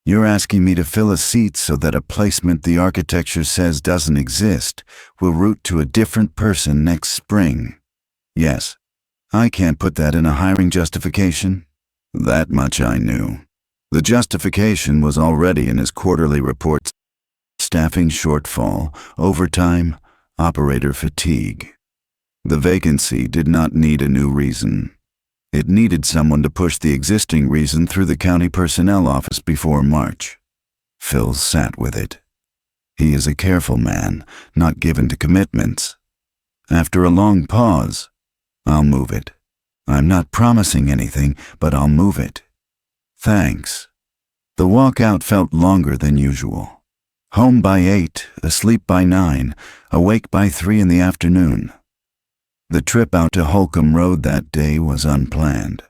"You're asking me to fill a seat so that a placement the architecture says doesn't exist will route to a different person next spring." "Yes. I can't put that in a hiring justification." That much I knew. The justification was already in his quarterly reports: staffing shortfall, overtime, operator fatigue. The vacancy did not need a new reason. It needed someone to push the existing reason through the county personnel office before March. Phil sat with it. He is a careful man, not given to commitments. After a long pause, "I'll move it. I'm not promising anything, but I'll move it." "Thanks." The walkout felt longer than usual. Home by 8, asleep by 9, awake by 3 in the afternoon. The trip out to Holcomb Road that day was unplanned.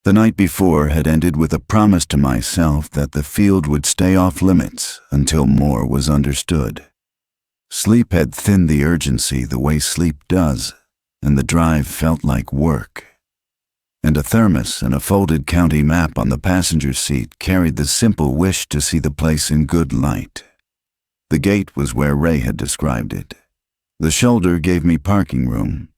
The night before had ended with a promise to myself that the field would stay off limits until more was understood. Sleep had thinned the urgency the way sleep does, and the drive felt like work. And a thermos and a folded county map on the passenger seat carried the simple wish to see the place in good light. The gate was where Ray had described it. The shoulder gave me parking room.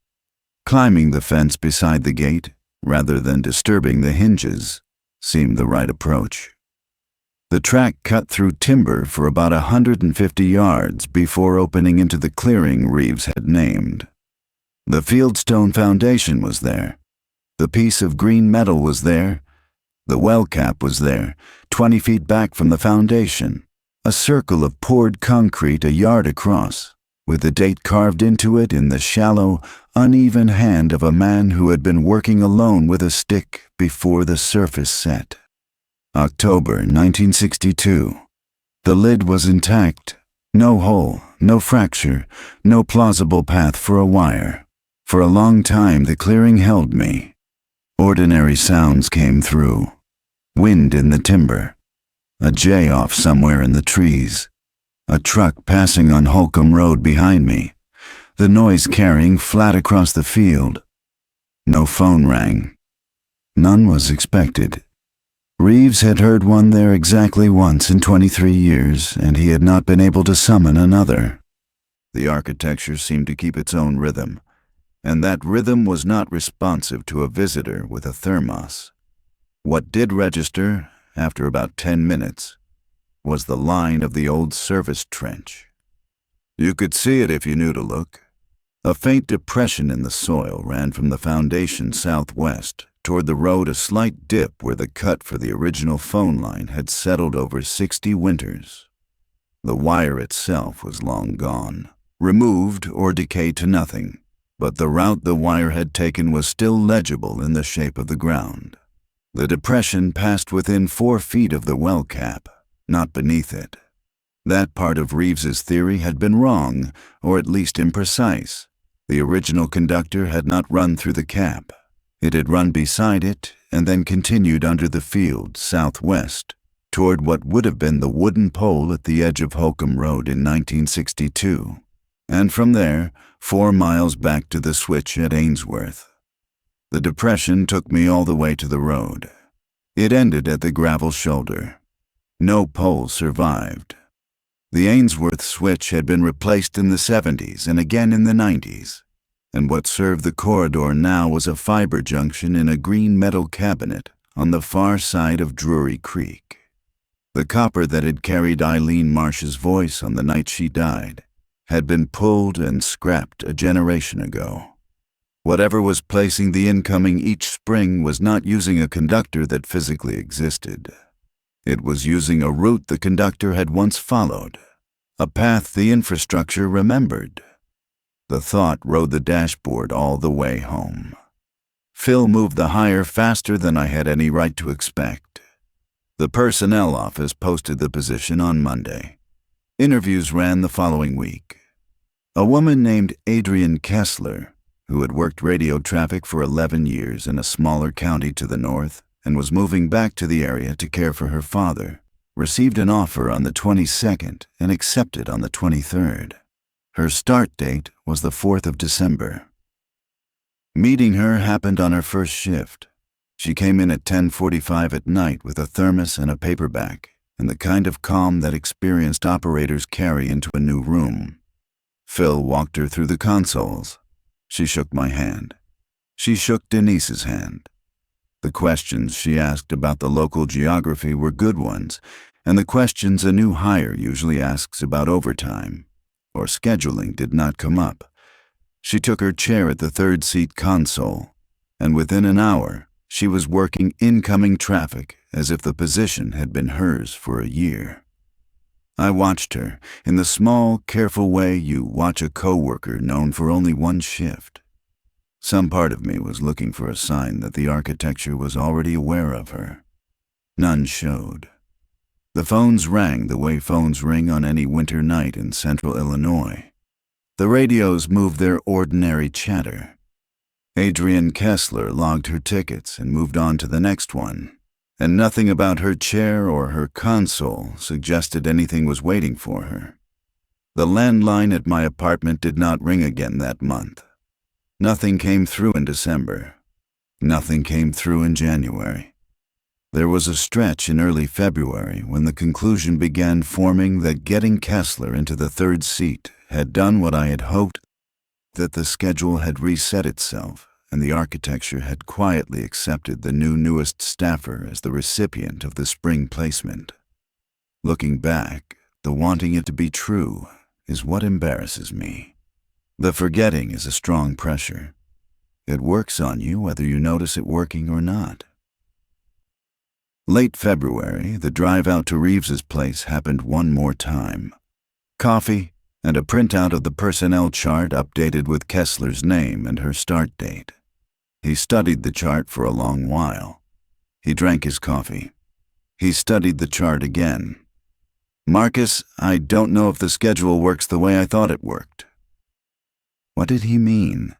Climbing the fence beside the gate, rather than disturbing the hinges, seemed the right approach. The track cut through timber for about 150 yards before opening into the clearing Reeves had named. The fieldstone foundation was there. The piece of green metal was there. The well cap was there, 20 feet back from the foundation. A circle of poured concrete a yard across, with the date carved into it in the shallow, uneven hand of a man who had been working alone with a stick before the surface set. October 1962. The lid was intact. No hole, no fracture, no plausible path for a wire. For a long time the clearing held me. Ordinary sounds came through. Wind in the timber. A jay off somewhere in the trees. A truck passing on Holcomb Road behind me. The noise carrying flat across the field. No phone rang. None was expected. Reeves had heard one there exactly once in 23 years, and he had not been able to summon another. The architecture seemed to keep its own rhythm, and that rhythm was not responsive to a visitor with a thermos. What did register, after about 10 minutes, was the line of the old service trench. You could see it if you knew to look. A faint depression in the soil ran from the foundation southwest toward the road, a slight dip where the cut for the original phone line had settled over 60 winters. The wire itself was long gone, removed or decayed to nothing, but the route the wire had taken was still legible in the shape of the ground. The depression passed within 4 feet of the well cap, not beneath it. That part of Reeves's theory had been wrong, or at least imprecise. The original conductor had not run through the cap. It had run beside it and then continued under the field southwest toward what would have been the wooden pole at the edge of Holcomb Road in 1962, and from there 4 miles back to the switch at Ainsworth. The depression took me all the way to the road. It ended at the gravel shoulder. No pole survived. The Ainsworth switch had been replaced in the 70s and again in the 90s, and what served the corridor now was a fiber junction in a green metal cabinet on the far side of Drury Creek. The copper that had carried Eileen Marsh's voice on the night she died had been pulled and scrapped a generation ago. Whatever was placing the incoming each spring was not using a conductor that physically existed. It was using a route the conductor had once followed, a path the infrastructure remembered. The thought rode the dashboard all the way home. Phil moved the hire faster than I had any right to expect. The personnel office posted the position on Monday. Interviews ran the following week. A woman named Adrienne Kessler, who had worked radio traffic for 11 years in a smaller county to the north and was moving back to the area to care for her father, received an offer on the 22nd and accepted on the 23rd. Her start date was the 4th of December. Meeting her happened on her first shift. She came in at 10:45 at night with a thermos and a paperback, and the kind of calm that experienced operators carry into a new room. Phil walked her through the consoles. She shook my hand. She shook Denise's hand. The questions she asked about the local geography were good ones, and the questions a new hire usually asks about overtime or scheduling did not come up. She took her chair at the third seat console, and within an hour, she was working incoming traffic as if the position had been hers for a year. I watched her in the small, careful way you watch a coworker known for only one shift. Some part of me was looking for a sign that the architecture was already aware of her. None showed. The phones rang the way phones ring on any winter night in central Illinois. The radios moved their ordinary chatter. Adrienne Kessler logged her tickets and moved on to the next one, and nothing about her chair or her console suggested anything was waiting for her. The landline at my apartment did not ring again that month. Nothing came through in December. Nothing came through in January. There was a stretch in early February when the conclusion began forming that getting Kessler into the third seat had done what I had hoped, that the schedule had reset itself and the architecture had quietly accepted the newest staffer as the recipient of the spring placement. Looking back, the wanting it to be true is what embarrasses me. The forgetting is a strong pressure. It works on you whether you notice it working or not. Late February, the drive out to Reeves's place happened one more time. Coffee and a printout of the personnel chart updated with Kessler's name and her start date. He studied the chart for a long while. He drank his coffee. He studied the chart again. "Marcus, I don't know if the schedule works the way I thought it worked." What did he mean?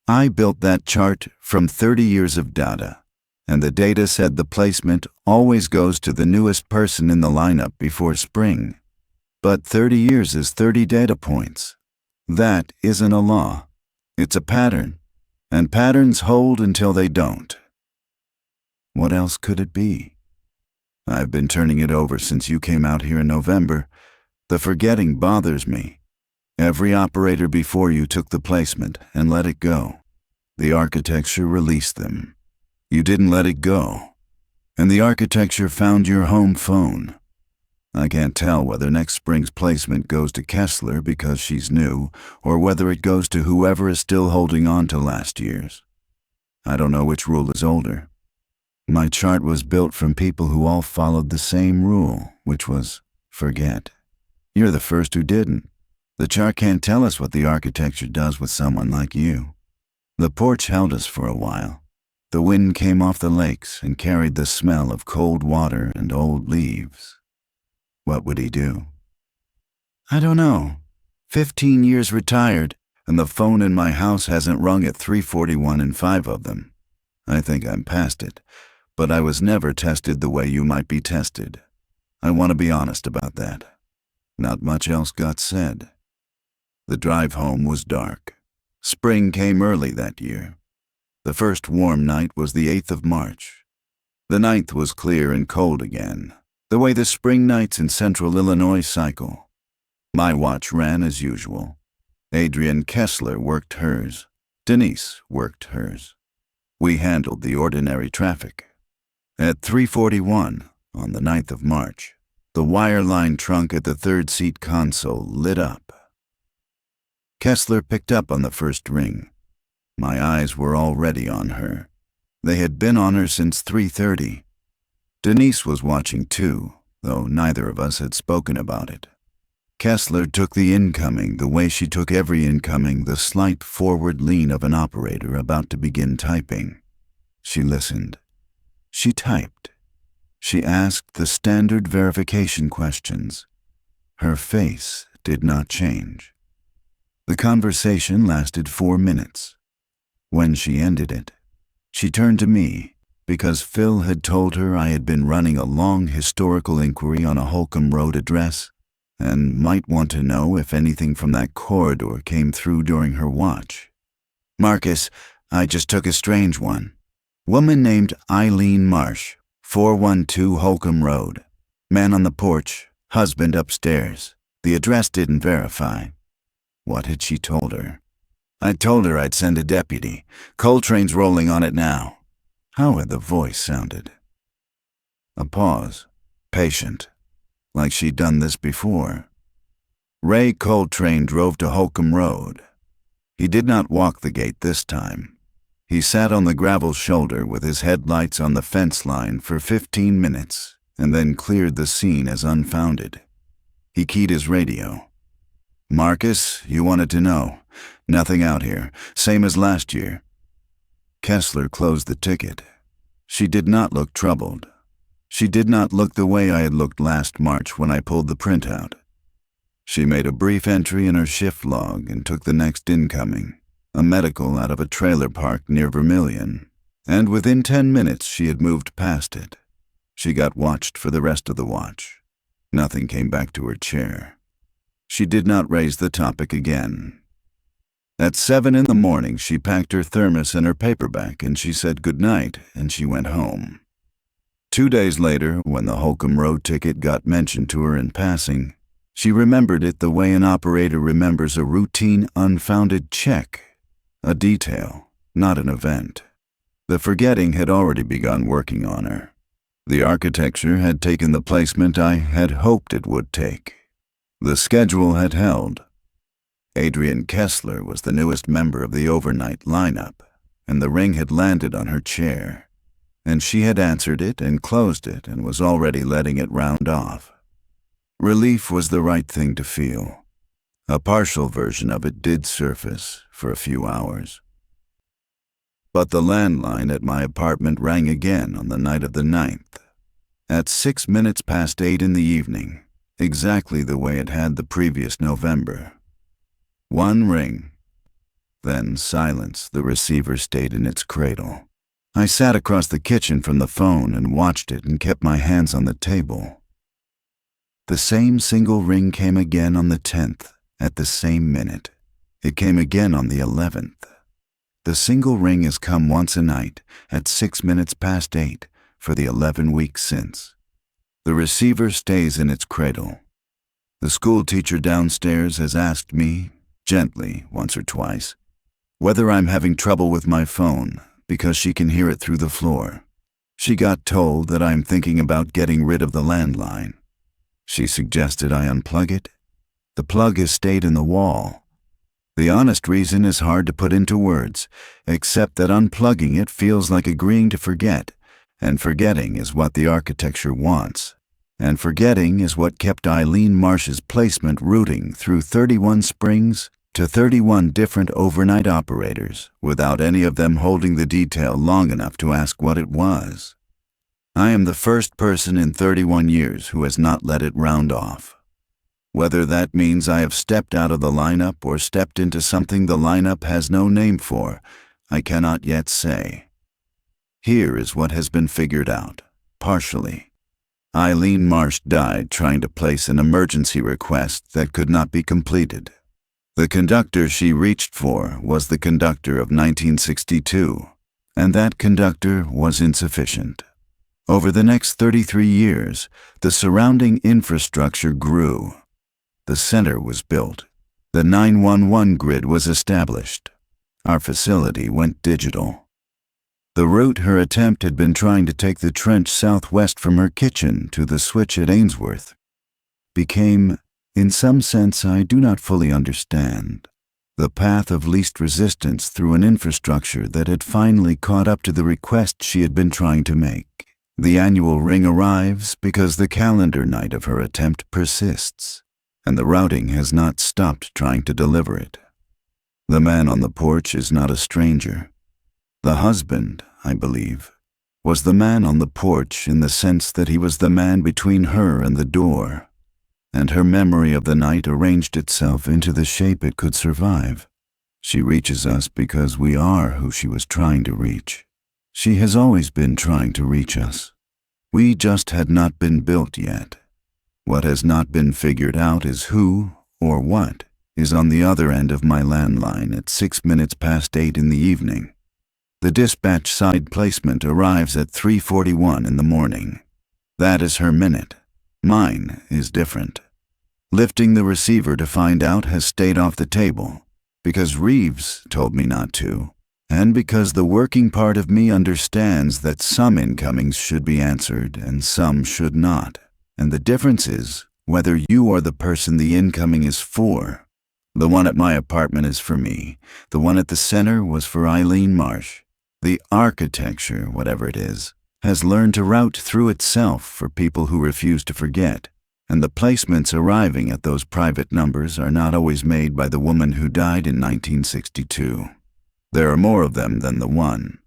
I built that chart from 30 years of data, and the data said the placement always goes to the newest person in the lineup before spring. But 30 years is 30 data points. That isn't a law. It's a pattern, and patterns hold until they don't. What else could it be? I've been turning it over since you came out here in November. The forgetting bothers me. Every operator before you took the placement and let it go. The architecture released them. You didn't let it go. And the architecture found your home phone. I can't tell whether next spring's placement goes to Kessler because she's new, or whether it goes to whoever is still holding on to last year's. I don't know which rule is older. My chart was built from people who all followed the same rule, which was forget. You're the first who didn't. The chart can't tell us what the architecture does with someone like you. The porch held us for a while. The wind came off the lakes and carried the smell of cold water and old leaves. What would he do? I don't know. 15 years retired, and the phone in my house hasn't rung at 3:41 in 5 of them. I think I'm past it, but I was never tested the way you might be tested. I want to be honest about that. Not much else got said. The drive home was dark. Spring came early that year. The first warm night was the 8th of March. The 9th was clear and cold again, the way the spring nights in central Illinois cycle. My watch ran as usual. Adrienne Kessler worked hers. Denise worked hers. We handled the ordinary traffic. At 3:41, on the 9th of March, the wire-lined trunk at the third seat console lit up. Kessler picked up on the first ring. My eyes were already on her. They had been on her since 3:30. Denise was watching too, though neither of us had spoken about it. Kessler took the incoming the way she took every incoming, the slight forward lean of an operator about to begin typing. She listened. She typed. She asked the standard verification questions. Her face did not change. The conversation lasted 4 minutes. When she ended it, she turned to me because Phil had told her I had been running a long historical inquiry on a Holcomb Road address and might want to know if anything from that corridor came through during her watch. Marcus, I just took a strange one. Woman named Eileen Marsh, 412 Holcomb Road. Man on the porch, husband upstairs. The address didn't verify. What had she told her? I told her I'd send a deputy. Coltrane's rolling on it now. How had the voice sounded? A pause. Patient. Like she'd done this before. Ray Coltrane drove to Holcomb Road. He did not walk the gate this time. He sat on the gravel shoulder with his headlights on the fence line for 15 minutes and then cleared the scene as unfounded. He keyed his radio. Marcus, you wanted to know. Nothing out here. Same as last year. Kessler closed the ticket. She did not look troubled. She did not look the way I had looked last March when I pulled the printout. She made a brief entry in her shift log and took the next incoming, a medical out of a trailer park near Vermilion, and within 10 minutes she had moved past it. She got watched for the rest of the watch. Nothing came back to her chair. She did not raise the topic again. At 7 in the morning, she packed her thermos and her paperback, and she said goodnight, and she went home. 2 days later, when the Holcomb Road ticket got mentioned to her in passing, she remembered it the way an operator remembers a routine, unfounded check, a detail, not an event. The forgetting had already begun working on her. The architecture had taken the placement I had hoped it would take. The schedule had held. Adrienne Kessler was the newest member of the overnight lineup, and the ring had landed on her chair, and she had answered it and closed it and was already letting it round off. Relief was the right thing to feel. A partial version of it did surface for a few hours. But the landline at my apartment rang again on the night of the 9th, at 6 minutes past 8 in the evening, exactly the way it had the previous November. One ring. Then silence. The receiver stayed in its cradle. I sat across the kitchen from the phone and watched it and kept my hands on the table. The same single ring came again on the 10th, at the same minute. It came again on the 11th. The single ring has come once a night, at 6 minutes past 8, for the 11 weeks since. The receiver stays in its cradle. The school teacher downstairs has asked me, gently, once or twice, whether I'm having trouble with my phone, because she can hear it through the floor. She got told that I'm thinking about getting rid of the landline. She suggested I unplug it. The plug has stayed in the wall. The honest reason is hard to put into words, except that unplugging it feels like agreeing to forget, and forgetting is what the architecture wants. And forgetting is what kept Eileen Marsh's placement routing through 31 springs to 31 different overnight operators without any of them holding the detail long enough to ask what it was. I am the first person in 31 years who has not let it round off. Whether that means I have stepped out of the lineup or stepped into something the lineup has no name for, I cannot yet say. Here is what has been figured out, partially. Eileen Marsh died trying to place an emergency request that could not be completed. The conductor she reached for was the conductor of 1962, and that conductor was insufficient. Over the next 33 years, the surrounding infrastructure grew. The center was built. The 911 grid was established. Our facility went digital. The route her attempt had been trying to take the trench southwest from her kitchen to the switch at Ainsworth became, in some sense I do not fully understand, the path of least resistance through an infrastructure that had finally caught up to the request she had been trying to make. The annual ring arrives because the calendar night of her attempt persists, and the routing has not stopped trying to deliver it. The man on the porch is not a stranger. The husband, I believe, was the man on the porch in the sense that he was the man between her and the door, and her memory of the night arranged itself into the shape it could survive. She reaches us because we are who she was trying to reach. She has always been trying to reach us. We just had not been built yet. What has not been figured out is who, or what, is on the other end of my landline at 6 minutes past 8 in the evening. The dispatch side placement arrives at 3:41 in the morning. That is her minute. Mine is different. Lifting the receiver to find out has stayed off the table, because Reeves told me not to, and because the working part of me understands that some incomings should be answered and some should not, and the difference is whether you are the person the incoming is for. The one at my apartment is for me. The one at the center was for Eileen Marsh. The architecture, whatever it is, has learned to route through itself for people who refuse to forget, and the placements arriving at those private numbers are not always made by the woman who died in 1962. There are more of them than the one.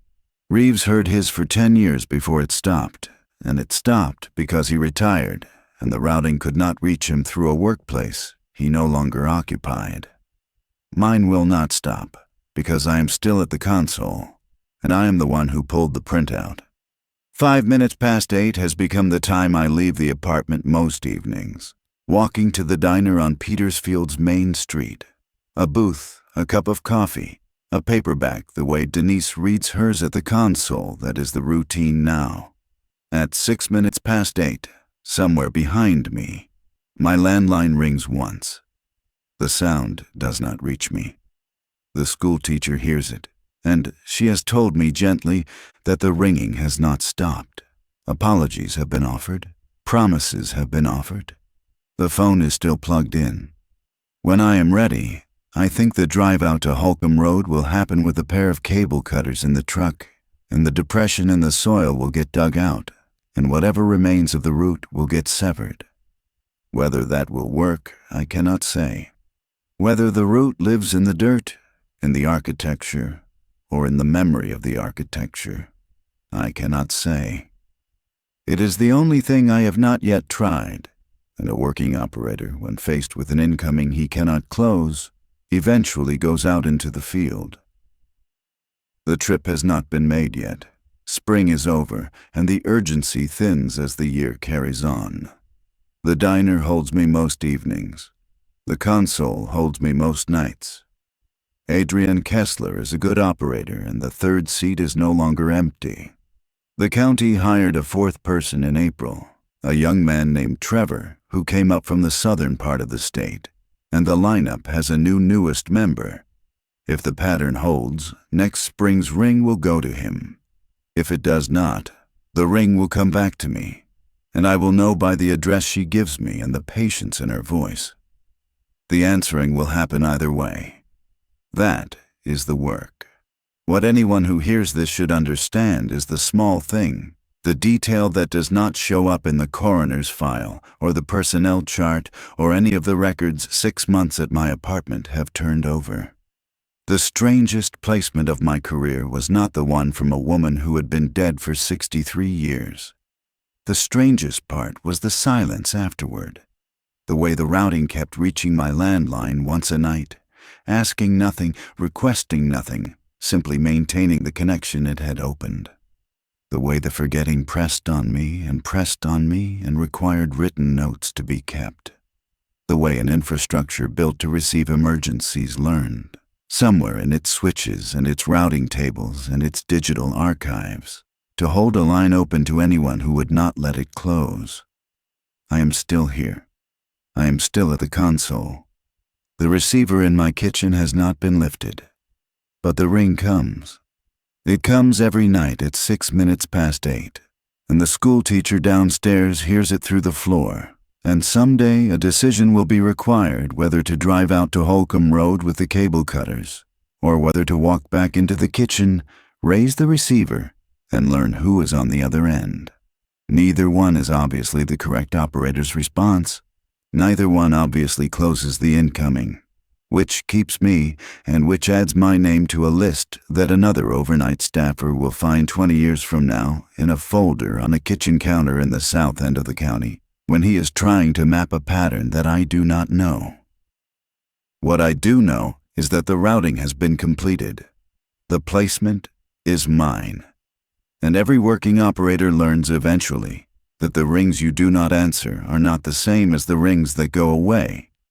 Reeves heard his for 10 years before it stopped, and it stopped because he retired, and the routing could not reach him through a workplace he no longer occupied. Mine will not stop, because I am still at the console, and I am the one who pulled the printout. 5 minutes past 8 has become the time I leave the apartment most evenings, walking to the diner on Petersfield's main street. A booth, a cup of coffee, a paperback the way Denise reads hers at the console, that is the routine now. At 6 minutes past 8, somewhere behind me, my landline rings once. The sound does not reach me. The schoolteacher hears it, and she has told me gently that the ringing has not stopped. Apologies have been offered. Promises have been offered. The phone is still plugged in. When I am ready, I think the drive out to Holcomb Road will happen with a pair of cable cutters in the truck, and the depression in the soil will get dug out, and whatever remains of the root will get severed. Whether that will work, I cannot say. Whether the root lives in the dirt, in the architecture, or in the memory of the architecture, I cannot say. It is the only thing I have not yet tried, and a working operator, when faced with an incoming he cannot close, eventually goes out into the field. The trip has not been made yet. Spring is over, and the urgency thins as the year carries on. The diner holds me most evenings. The console holds me most nights. Adrian Kessler is a good operator, and the third seat is no longer empty. The county hired a fourth person in April, a young man named Trevor, who came up from the southern part of the state, and the lineup has a newest member. If the pattern holds, next spring's ring will go to him. If it does not, the ring will come back to me, and I will know by the address she gives me and the patience in her voice. The answering will happen either way. That is the work. What anyone who hears this should understand is the small thing, The detail that does not show up in the coroner's file or the personnel chart or any of the records 6 months at my apartment have turned over. The strangest placement of my career was not the one from a woman who had been dead for 63 years. The strangest part was the silence afterward. The way the routing kept reaching my landline once a night, asking nothing, requesting nothing, simply maintaining the connection it had opened. The way the forgetting pressed on me and required written notes to be kept. The way an infrastructure built to receive emergencies learned, somewhere in its switches and its routing tables and its digital archives, to hold a line open to anyone who would not let it close. I am still here. I am still at the console. The receiver in my kitchen has not been lifted. But the ring comes. It comes every night at 6 minutes past 8, and the school teacher downstairs hears it through the floor, and someday a decision will be required whether to drive out to Holcomb Road with the cable cutters, or whether to walk back into the kitchen, raise the receiver, and learn who is on the other end. Neither one is obviously the correct operator's response. Neither one obviously closes the incoming, which keeps me and which adds my name to a list that another overnight staffer will find 20 years from now in a folder on a kitchen counter in the south end of the county when he is trying to map a pattern that I do not know. What I do know is that the routing has been completed. The placement is mine. And every working operator learns eventually that the rings you do not answer are not the same as the rings that go away.